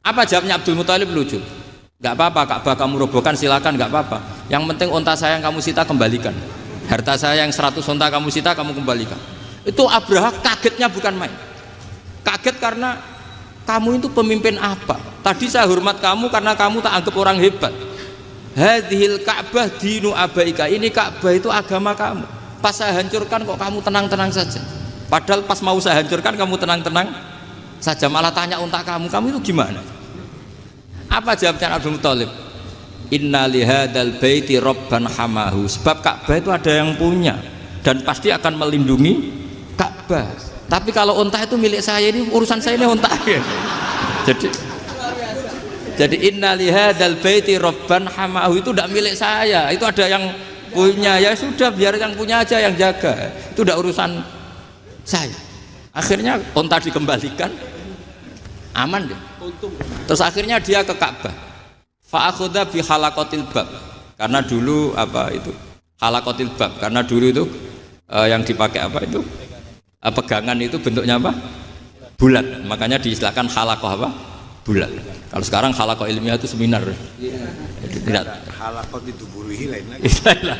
Apa jawabnya Abdul Muthalib? Lucu. Nggak apa-apa, Ka'bah kamu robohkan silakan, nggak apa-apa. Yang penting unta saya yang kamu sita kembalikan. Harta saya yang 100 unta kamu sita kamu kembalikan. Itu Abraha kagetnya bukan main. Kaget karena kamu itu pemimpin apa? Tadi saya hormat kamu karena kamu tak anggap orang hebat. Hadhil Ka'bah dinu abaika. Ini Ka'bah itu agama kamu. Pas saya hancurkan kok kamu tenang-tenang saja. Padahal pas mau saya hancurkan kamu tenang-tenang saja, malah tanya unta kamu itu gimana? Apa jawabnya Abdul Muthalib? Inna lihadal baiti robban hamahu. Sebab Ka'bah itu ada yang punya dan pasti akan melindungi Ka'bah. Tapi kalau unta itu milik saya, ini urusan saya, ini unta. Jadi inna lihadal baiti robban hamahu itu tidak milik saya, itu ada yang punya. Ya sudah, biar yang punya aja yang jaga, itu tidak urusan saya. Akhirnya unta dikembalikan, aman deh. Terus akhirnya dia ke Ka'bah. Fa'akhudha bi halaqatil bab. Karena dulu apa itu? Halaqatil bab. Karena dulu itu yang dipakai apa itu? Pegangan itu bentuknya apa? Bulat. Makanya diistilahkan halaqah apa? Bulat. Kalau sekarang halaqah ilmiah itu seminar. Jadi tidak. Halaqah itu buruhi lain lagi.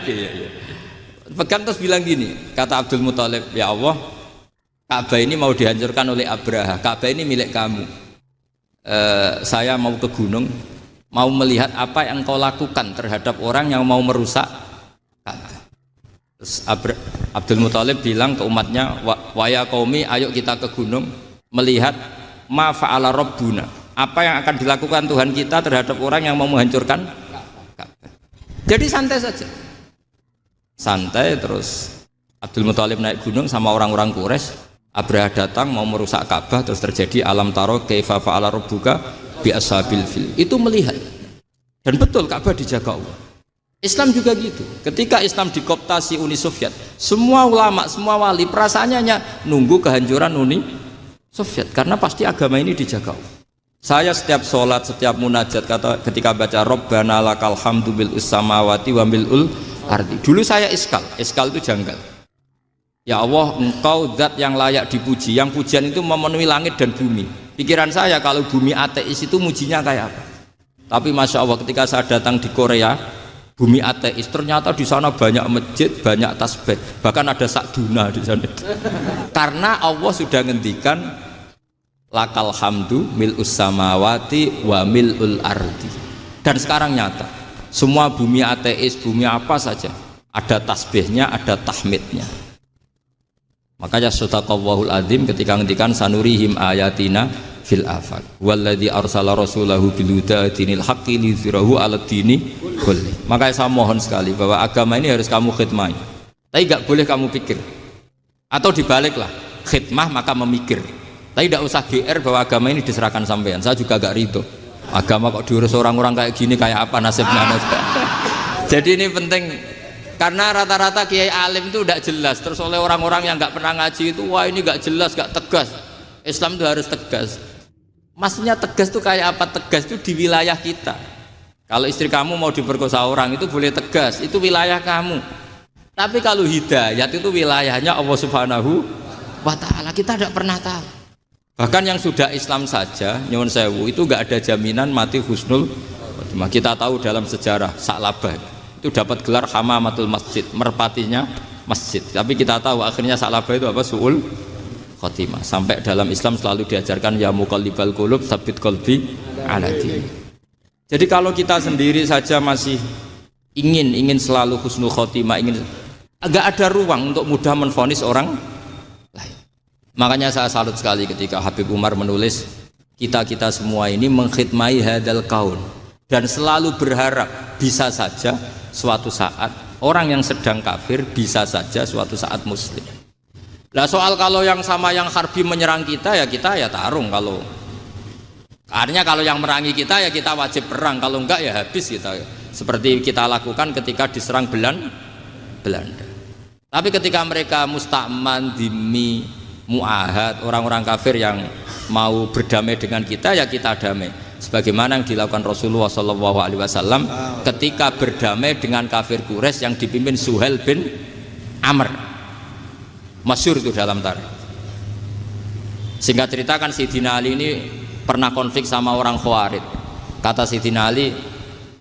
Iya. Pegang terus bilang gini, kata Abdul Muthalib, ya Allah, Ka'bah ini mau dihancurkan oleh Abraha. Ka'bah ini milik kamu. Saya mau ke gunung, mau melihat apa yang kau lakukan terhadap orang yang mau merusak Ka'bah. Terus Abdul Muthalib bilang ke umatnya, wa ya qaumi, ayo kita ke gunung melihat ma fa'ala rabbuna, apa yang akan dilakukan Tuhan kita terhadap orang yang mau menghancurkan Ka'bah. Jadi santai saja, santai. Terus Abdul Muthalib naik gunung sama orang-orang Quraisy. Abraha datang mau merusak Ka'bah, terus terjadi alam taro kaifa fa'ala rabbuka bi ashabil fil. Itu melihat, dan betul Ka'bah dijaga Allah. Islam juga gitu. Ketika Islam dikooptasi Uni Soviet, semua ulama, semua wali perasaannya hanya nunggu kehancuran Uni Soviet, karena pasti agama ini dijaga Allah. Saya setiap sholat, setiap munajat, ketika baca Rabbana lakal hamdu bil samawati wa mil'ul ardi. Dulu saya iskal itu janggal. Ya Allah, engkau zat yang layak dipuji, yang pujian itu memenuhi langit dan bumi. Pikiran saya kalau bumi ateis itu mujinya kayak apa? Tapi Masya Allah, ketika saya datang di Korea, bumi ateis, ternyata di sana banyak masjid, banyak tasbih, bahkan ada sakduna di sana. Karena Allah sudah ngendikan lakal hamdu mil'us samawati wa mil'ul ardi. Dan sekarang nyata, semua bumi ateis, bumi apa saja, ada tasbihnya, ada tahmidnya. Makanya sadaqallahul adzim ketika ngendikan sanurihim ayatina fil afaq walladzi arsala rasulahu bil huda dinil haqqi liyuzhirahu 'alad dini kulli. Makanya saya mohon sekali bahwa agama ini harus kamu khidmah. Tapi enggak boleh kamu pikir. Atau dibaliklah, khidmah maka memikir. Tapi tidak usah GR bahwa agama ini diserahkan sampean. Saya juga agak ridho. Agama kok diurus orang-orang kayak gini, kayak apa nasibnya? Jadi ini penting. Karena rata-rata kiai alim itu tidak jelas, terus oleh orang-orang yang nggak pernah ngaji itu, wah ini nggak jelas, nggak tegas. Islam itu harus tegas. Maksudnya tegas itu kayak apa? Tegas itu di wilayah kita. Kalau istri kamu mau diperkosa orang itu boleh tegas, itu wilayah kamu. Tapi kalau hidayat itu wilayahnya Allah Subhanahu wa Ta'ala, kita tidak pernah tahu. Bahkan yang sudah Islam saja, nyuwun sewu, itu nggak ada jaminan mati husnul khotimah. Kita tahu dalam sejarah Sa'labah itu dapat gelar hamamatul masjid, merpatinya masjid. Tapi kita tahu akhirnya Sa'labah itu apa? Su'ul khotimah. Sampai dalam Islam selalu diajarkan ya muqallibal qulub tsabbit qalbi ala din. Jadi kalau kita sendiri saja masih ingin selalu husnul khotimah, agak ada ruang untuk mudah menvonis orang lain. Makanya saya salut sekali ketika Habib Umar menulis kita semua ini mengkhidmati hadal kaun dan selalu berharap bisa saja suatu saat orang yang sedang kafir bisa saja suatu saat muslim. Nah soal kalau yang sama yang harbi menyerang kita ya tarung. Kalau artinya kalau yang merangi kita ya kita wajib perang, kalau enggak ya habis kita. Seperti kita lakukan ketika diserang Belanda. Tapi ketika mereka musta'man, dhimmi, mu'ahad, orang-orang kafir yang mau berdamai dengan kita ya kita damai. Sebagaimana yang dilakukan Rasulullah SAW ketika berdamai dengan kafir Quraisy yang dipimpin Suhail bin Amr. Masyhur itu dalam tarikh. Singkat cerita kan Sayyidina Ali ini pernah konflik sama orang Khawarij. Kata Sayyidina Ali,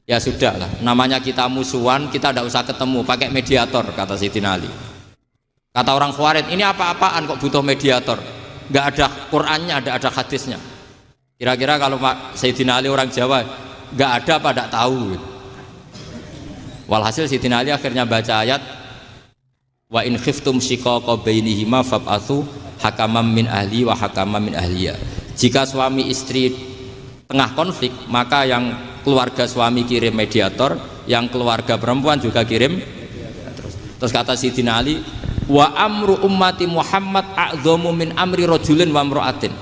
ya sudahlah, namanya kita musuhan, kita tidak usah ketemu, pakai mediator, kata Sayyidina Ali. Kata orang Khawarij, ini apa-apaan kok butuh mediator? Nggak ada Qur'annya, ada hadisnya. Kira-kira kalau Pak Sayyidina Ali orang Jawa, nggak ada apa tidak tahu. Walhasil Sayyidina Ali akhirnya baca ayat, wa in khiftum shiqaqa bainihima fab'atsu hakaman min ahli wa hakaman min ahliya. Jika suami istri tengah konflik, maka yang keluarga suami kirim mediator, yang keluarga perempuan juga kirim. Terus kata Sayyidina Ali, wa amru ummati Muhammad a'dhamu min amri rajulin wa imra'atin.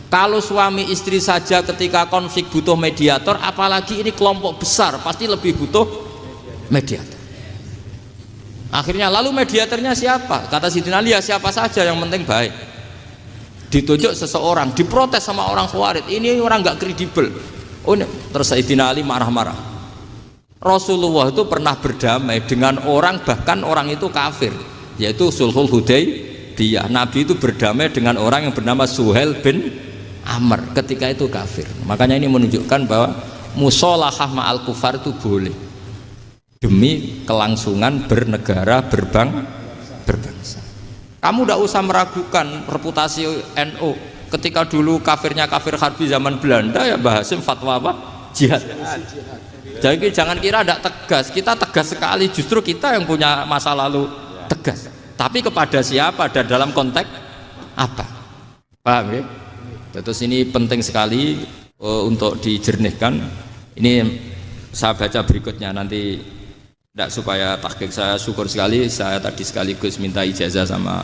Kalau suami istri saja ketika konflik butuh mediator, apalagi ini kelompok besar pasti lebih butuh mediator. Akhirnya lalu mediatornya siapa? Kata Sayyidina Ali, ya siapa saja yang penting baik. Ditunjuk seseorang, diprotes sama orang Khawarij, ini orang nggak kredibel. Oh, terus Sayyidina Ali marah-marah. Rasulullah itu pernah berdamai dengan orang, bahkan orang itu kafir, yaitu Sulhul Hudaybiyah. Nabi itu berdamai dengan orang yang bernama Suhail bin Amr ketika itu kafir. Makanya ini menunjukkan bahwa musolahah ma'al kufar itu boleh demi kelangsungan bernegara, berbangsa. Kamu tidak usah meragukan reputasi NU. Ketika dulu kafirnya kafir harbi zaman Belanda, ya Mbah Hasim fatwa apa? Jihad. Jadi jangan kira tidak tegas, kita tegas sekali, justru kita yang punya masa lalu tegas. Tapi kepada siapa dan dalam konteks apa? Paham ya? Terus ini penting sekali untuk dijernihkan. Ini saya baca berikutnya nanti. Tidak, supaya tahqiq saya syukur sekali, saya tadi sekaligus minta ijazah sama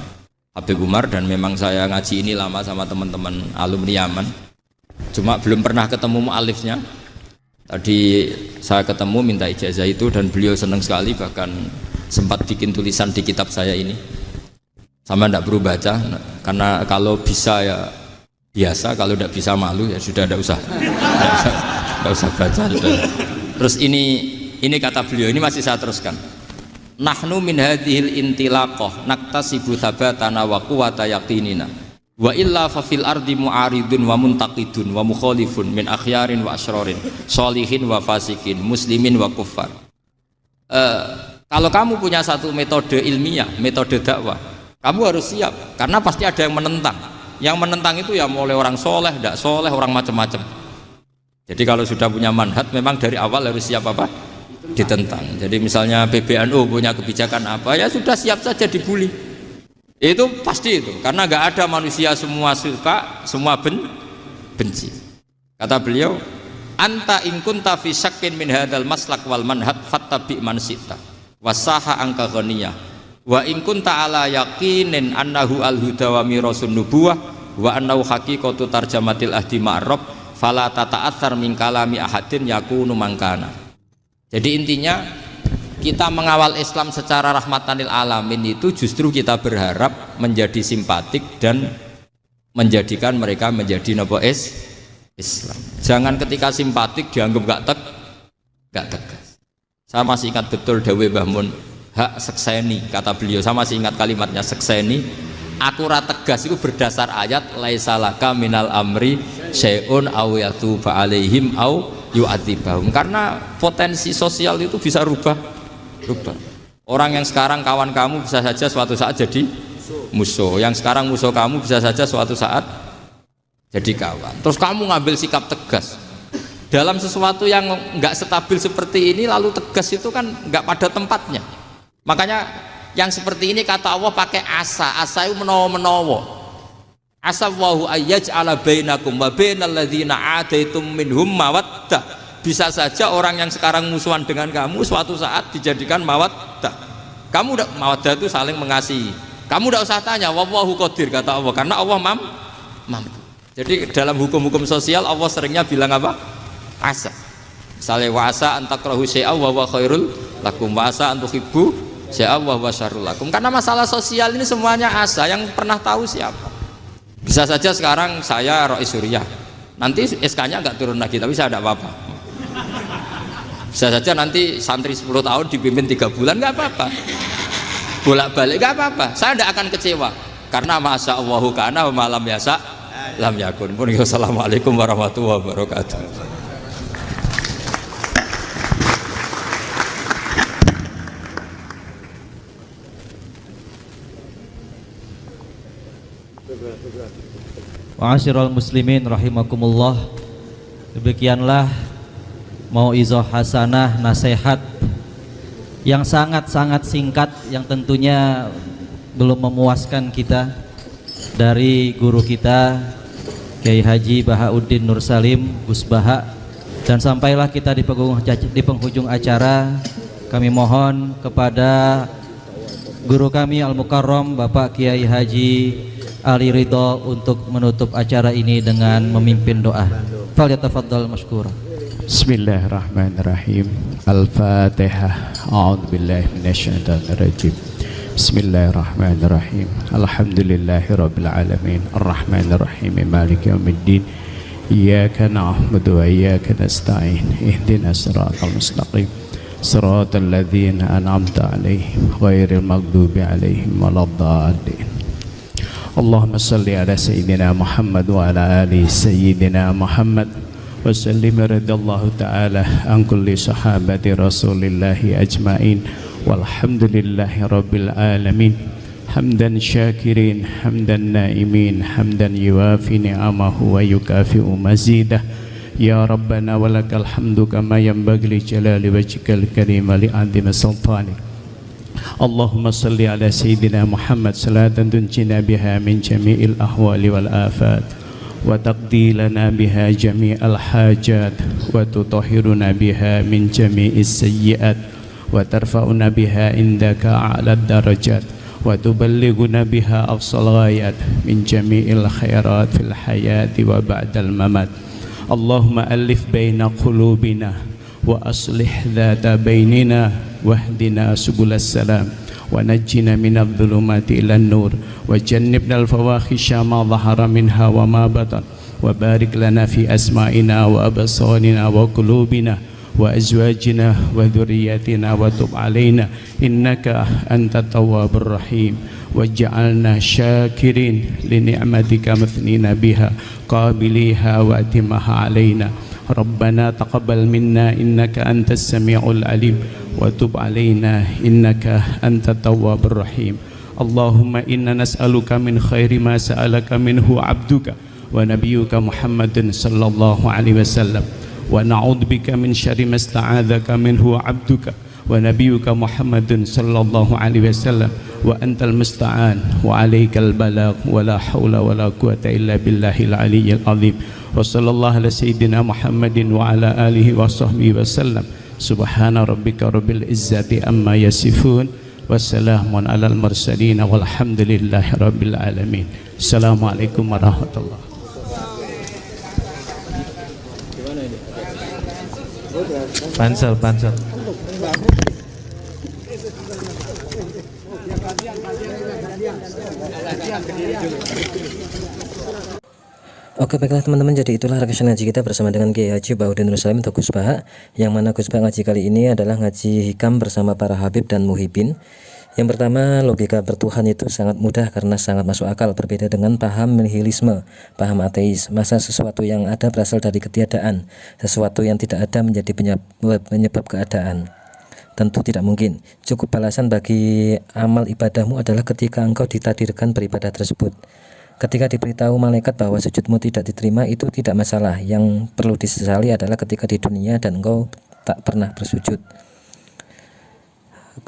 Habib Umar, dan memang saya ngaji ini lama sama teman-teman alumni Yaman, cuma belum pernah ketemu mu'alifnya. Tadi saya ketemu minta ijazah itu dan beliau senang sekali, bahkan sempat bikin tulisan di kitab saya ini. Sama tidak perlu baca, karena kalau bisa ya biasa, kalau tidak bisa malu ya sudah, tidak usah baca sudah. Terus ini kata beliau, ini masih saya teruskan. Nahnu min hadhil intilaqah naktasibu thabatana wa quwwata yaqinina wa illa fa fil ardi mu'aridun wa muntaqidun wa mukhalifun min akhyarin wa asyrarin sholihin wa fasikin muslimin wa kuffar. Kalau kamu punya satu metode ilmiah, metode dakwah, kamu harus siap, karena pasti ada yang menentang. Yang menentang itu ya mulai orang soleh, tidak soleh, orang macam-macam. Jadi kalau sudah punya manhaj, memang dari awal harus siap apa? Ditentang. Jadi misalnya PBNU punya kebijakan apa, ya sudah siap saja dibully. Itu pasti itu, karena nggak ada manusia semua suka, semua benci. Kata beliau, anta in kunta fi syakkin min hadzal maslak wal manhaj fattabi man syi'ta wasaha angka ghaniyah wa in kunta ala yaqinin annahu al huda wa mirasun nubuwah wa annahu haqiqatu tarjamatil ahdi ma'rab fala tata'atsar min kalami ahadin yakunu mangkana. Jadi intinya kita mengawal Islam secara rahmatan lil alamin itu justru kita berharap menjadi simpatik dan menjadikan mereka menjadi nopo Islam. Jangan ketika simpatik dianggap gak tegas. Saya masih ingat betul dawuh Mbah Mun, hak sekseni, kata beliau. Saya masih ingat kalimatnya sekseni. Akurat tegas itu berdasar ayat laisalaka minal amri syai'un aw yatuba alaihim aw yu'adzibahum, karena potensi sosial itu bisa rubah. Orang yang sekarang kawan kamu bisa saja suatu saat jadi musuh, yang sekarang musuh kamu bisa saja suatu saat jadi kawan. Terus kamu ngambil sikap tegas dalam sesuatu yang nggak stabil seperti ini, lalu tegas itu kan nggak pada tempatnya. Makanya yang seperti ini kata Allah pakai asa itu menawa-menawa. Asawahu ayyaj'ala bainakum wa bainal ladzina adaitum minhum mawaddah. Bisa saja orang yang sekarang musuhan dengan kamu suatu saat dijadikan mawaddah. Kamu udah mawaddah itu saling mengasihi. Kamu tidak usah tanya, wallahu qadir, kata Allah, karena Allah mampu. Jadi dalam hukum-hukum sosial Allah seringnya bilang apa? Asa. Misalnya wa asa an takrahu syai'a wa huwa khairul lakum wa asa an tuhibbu syai'a wa huwa syarrul lakum. Karena masalah sosial ini semuanya asa, yang pernah tahu siapa? Bisa saja sekarang saya Rois Suriah, nanti SK-nya nggak turun lagi, tapi saya tidak apa-apa. Bisa saja nanti santri 10 tahun dipimpin 3 bulan, nggak apa-apa. bolak-balik gak apa-apa, saya tidak akan kecewa karena masa Allahu kana wa malam yasa lam yakun. Assalamualaikum warahmatullahi wabarakatuh. Wa'asyiral muslimin rahimakumullah. Demikianlah mauizah hasanah, nasihat yang sangat-sangat singkat yang tentunya belum memuaskan kita dari guru kita Kiai Haji Bahauddin Nur Salim Gus Baha. Dan sampailah kita di penghujung acara, kami mohon kepada guru kami Al-Mukarram Bapak Kiai Haji Ali Ridho untuk menutup acara ini dengan memimpin doa. Falyatafaddal mashkura. Bismillahirrahmanirrahim. Al-Fatihah. A'udzubillahi minasyaitonir rajim. Bismillahirrahmanirrahim. Alhamdulillahirabbil alamin. Arrahmanirrahim. Maliki yaumiddin. Iyyaka na'budu wa iyyaka nasta'in. Ihdinas siratal mustaqim. Siratal ladzina an'amta 'alaihim ghairil maghdubi 'alaihim waladdallin. Allahumma salli ala sayyidina Muhammad wa ala ali sayyidina Muhammad wa sallim radallahu ta'ala an kulli sahabati rasulillahi ajma'in walhamdulillahi rabbil alamin. Hamdan syakirin, hamdan naimin, hamdan yuafi ni'amahu wa yukafi'u mazidah. Ya Rabbana walakal hamdu kama yanbaghi li jalali wajhikal karim li 'azimi sultanik. Allahumma salli ala sayyidina Muhammad salatan tunjina biha min jami'il ahwali wal afat wa taqdi lana biha jami'al hajat wa tutahhiruna biha min jami'is sayyi'at wa tarfa'una biha indaka a'la darajat wa tuballighuna biha afsal ghayat min jami'il khairat fil hayati wa ba'dal mamat. Allahumma alif baina qulubina wa aslih dhata bainina wahdina subulas salam wa najjina minadh dhulumati ilan nur wa jannibna al-fawahisha ma dhahara minha wa ma batan wa barik lana fi asma'ina wa absarina wa qulubina wa azwajina wa dhurriyyatina wa tub alaina innaka antat tawwabur rahim waj'alna syakirin li ni'matika mathnina biha qabiliha wa atimaha alaina. Rabbana taqabbal minna innaka antas sami'ul alim wa tub alaina innaka antat tawwabur rahim. Allahumma inna nas'aluka min khairi ma sa'alaka minhu 'abduka wa nabiyyuka Muhammadin sallallahu alaihi wasallam wa na'udzubika min syarri ma sta'adzaka minhu 'abduka wa nabiyyuka Muhammadin sallallahu alaihi wasallam wa antal musta'an wa 'alaikal balagh wa la haula wa la quwwata illa billahil aliyyil azim. Wa sallallahu ala sayyidina Muhammadin wa ala alihi wa sahbihi wa sallam. Subhana rabbika rabbil izzati amma yasifun wa salamun alal mursalin walhamdulillahi rabbil alamin. Assalamualaikum warahmatullahi wabarakatuh. Pansel. Oke, baiklah teman-teman, jadi itulah rekaman ngaji kita bersama dengan Kiai Haji Bahauddin Nur Salim atau Gus Baha, yang mana Gus Baha ngaji kali ini adalah ngaji hikam bersama para habib dan muhibin. Yang pertama, logika bertuhan itu sangat mudah karena sangat masuk akal, berbeda dengan paham nihilisme, paham ateis. Masa sesuatu yang ada berasal dari ketiadaan, sesuatu yang tidak ada menjadi penyebab keadaan? Tentu tidak mungkin. Cukup balasan bagi amal ibadahmu adalah ketika engkau ditakdirkan beribadah tersebut. Ketika diberitahu malaikat bahwa sujudmu tidak diterima, itu tidak masalah. Yang perlu disesali adalah ketika di dunia dan engkau tak pernah bersujud.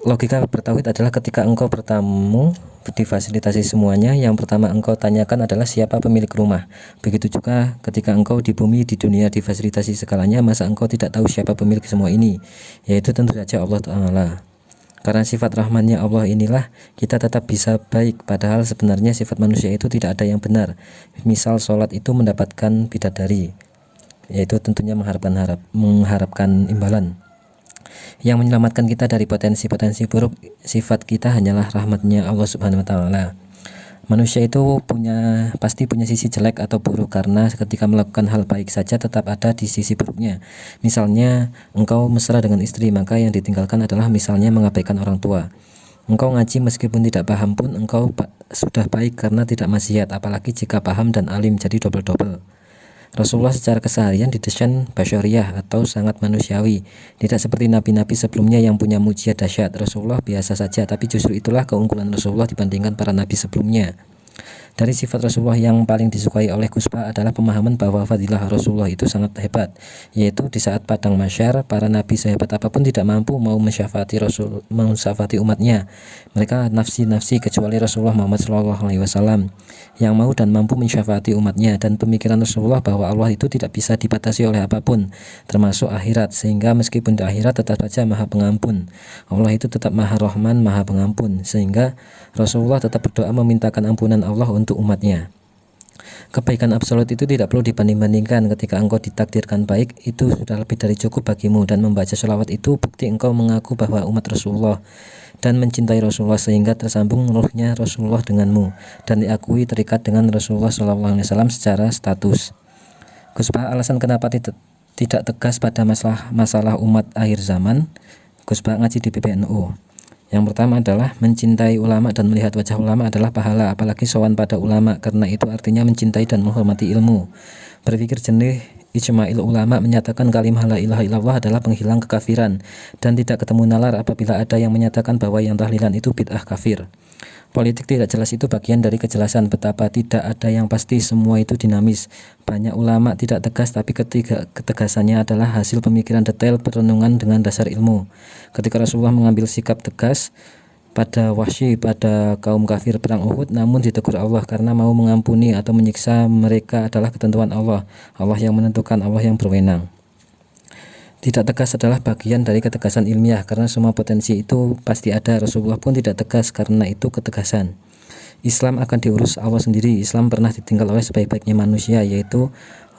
Logika bertauhid adalah ketika engkau bertamu difasilitasi semuanya, yang pertama engkau tanyakan adalah siapa pemilik rumah. Begitu juga ketika engkau di bumi, di dunia difasilitasi segalanya, masa engkau tidak tahu siapa pemilik semua ini? Yaitu tentu saja Allah Ta'ala. Karena sifat rahmannya Allah inilah kita tetap bisa baik, padahal sebenarnya sifat manusia itu tidak ada yang benar. Misal sholat itu mendapatkan bidadari, yaitu tentunya mengharapkan imbalan. Yang menyelamatkan kita dari potensi-potensi buruk sifat kita hanyalah rahmatnya Allah Subhanahu wa Ta'ala. Manusia itu pasti punya sisi jelek atau buruk, karena ketika melakukan hal baik saja tetap ada di sisi buruknya. Misalnya engkau mesra dengan istri, maka yang ditinggalkan adalah misalnya mengabaikan orang tua. Engkau ngaji meskipun tidak paham pun engkau sudah baik karena tidak maksiat, apalagi jika paham dan alim, jadi double-double. Rasulullah secara keseharian didesain basyariah atau sangat manusiawi, tidak seperti nabi-nabi sebelumnya yang punya mujizat dahsyat. Rasulullah biasa saja, tapi justru itulah keunggulan Rasulullah dibandingkan para nabi sebelumnya. Dari sifat Rasulullah yang paling disukai oleh Gus Ba adalah pemahaman bahwa fadilah Rasulullah itu sangat hebat, yaitu di saat padang masyar, para nabi sehebat apapun tidak mampu mau mensyafati umatnya. Mereka nafsi-nafsi kecuali Rasulullah Muhammad SAW yang mau dan mampu mensyafati umatnya. Dan pemikiran Rasulullah bahwa Allah itu tidak bisa dibatasi oleh apapun, termasuk akhirat, sehingga meskipun di akhirat tetap saja Maha Pengampun. Allah itu tetap Maha Rahman, Maha Pengampun, sehingga Rasulullah tetap berdoa memintakan ampunan Allah untuk umatnya. Kebaikan absolut itu tidak perlu dibanding-bandingkan. Ketika engkau ditakdirkan baik, itu sudah lebih dari cukup bagimu. Dan membaca sholawat itu bukti engkau mengaku bahwa umat Rasulullah dan mencintai Rasulullah, sehingga tersambung ruhnya Rasulullah denganmu dan diakui terikat dengan Rasulullah SAW secara status. Gus Ba, alasan kenapa tidak tegas pada masalah umat akhir zaman? Gus Ba ngaji di PBNU. Yang pertama adalah mencintai ulama dan melihat wajah ulama adalah pahala, apalagi sowan pada ulama, karena itu artinya mencintai dan menghormati ilmu. Berpikir jernih, ijma'il ulama menyatakan kalimah la ilaha illallah adalah penghilang kekafiran, dan tidak ketemu nalar apabila ada yang menyatakan bahwa yang tahlilan itu bid'ah kafir. Politik tidak jelas itu bagian dari kejelasan. Betapa tidak ada yang pasti, semua itu dinamis. Banyak ulama tidak tegas, tapi ketegasannya adalah hasil pemikiran detail, perenungan dengan dasar ilmu. Ketika Rasulullah mengambil sikap tegas pada Wahsy, pada kaum kafir perang Uhud, namun ditegur Allah karena mau mengampuni atau menyiksa mereka adalah ketentuan Allah. Allah yang menentukan, Allah yang berwenang. Tidak tegas adalah bagian dari ketegasan ilmiah, karena semua potensi itu pasti ada. Rasulullah pun tidak tegas, karena itu ketegasan. Islam akan diurus Allah sendiri. Islam pernah ditinggal oleh sebaik-baiknya manusia, yaitu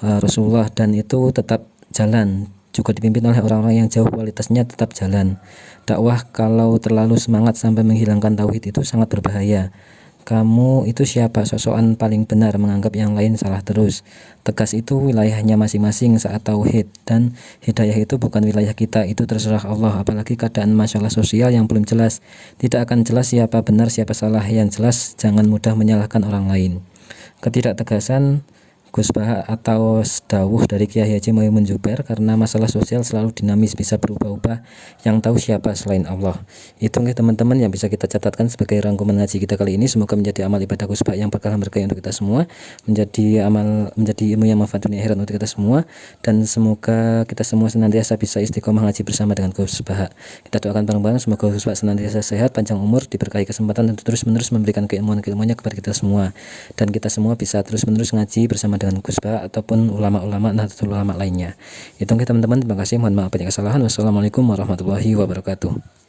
Rasulullah, dan itu tetap jalan. Juga dipimpin oleh orang-orang yang jauh kualitasnya tetap jalan. Dakwah kalau terlalu semangat sampai menghilangkan tauhid itu sangat berbahaya. Kamu itu siapa? Sosokan paling benar, menganggap yang lain salah terus. Tegas itu wilayahnya masing-masing saat tauhid, dan hidayah itu bukan wilayah kita, itu terserah Allah. Apalagi keadaan masalah sosial yang belum jelas, tidak akan jelas siapa benar siapa salah. Yang jelas jangan mudah menyalahkan orang lain. Ketidaktegasan Gus Ba atau dawuh dari Kiai Haji Muhyiddin Zubair, karena masalah sosial selalu dinamis, bisa berubah-ubah, yang tahu siapa selain Allah. Itu teman-teman yang bisa kita catatkan sebagai rangkuman ngaji kita kali ini. Semoga menjadi amal ibadah Gus Ba yang berkah berkah untuk kita semua, menjadi ilmu yang manfaat dunia akhirat untuk kita semua, dan semoga kita semua senantiasa bisa istiqomah ngaji bersama dengan Gus Ba. Kita doakan bareng-bareng semoga Gus Ba senantiasa sehat, panjang umur, diberkahi kesempatan untuk terus-menerus memberikan keilmuan-keilmuannya kepada kita semua, dan kita semua bisa terus-menerus ngaji bersama dengan Gus Ba ataupun ulama-ulama Nahdlatul Ulama lainnya. Itu teman-teman, terima kasih, mohon maaf banyak kesalahan. Wassalamualaikum warahmatullahi wabarakatuh.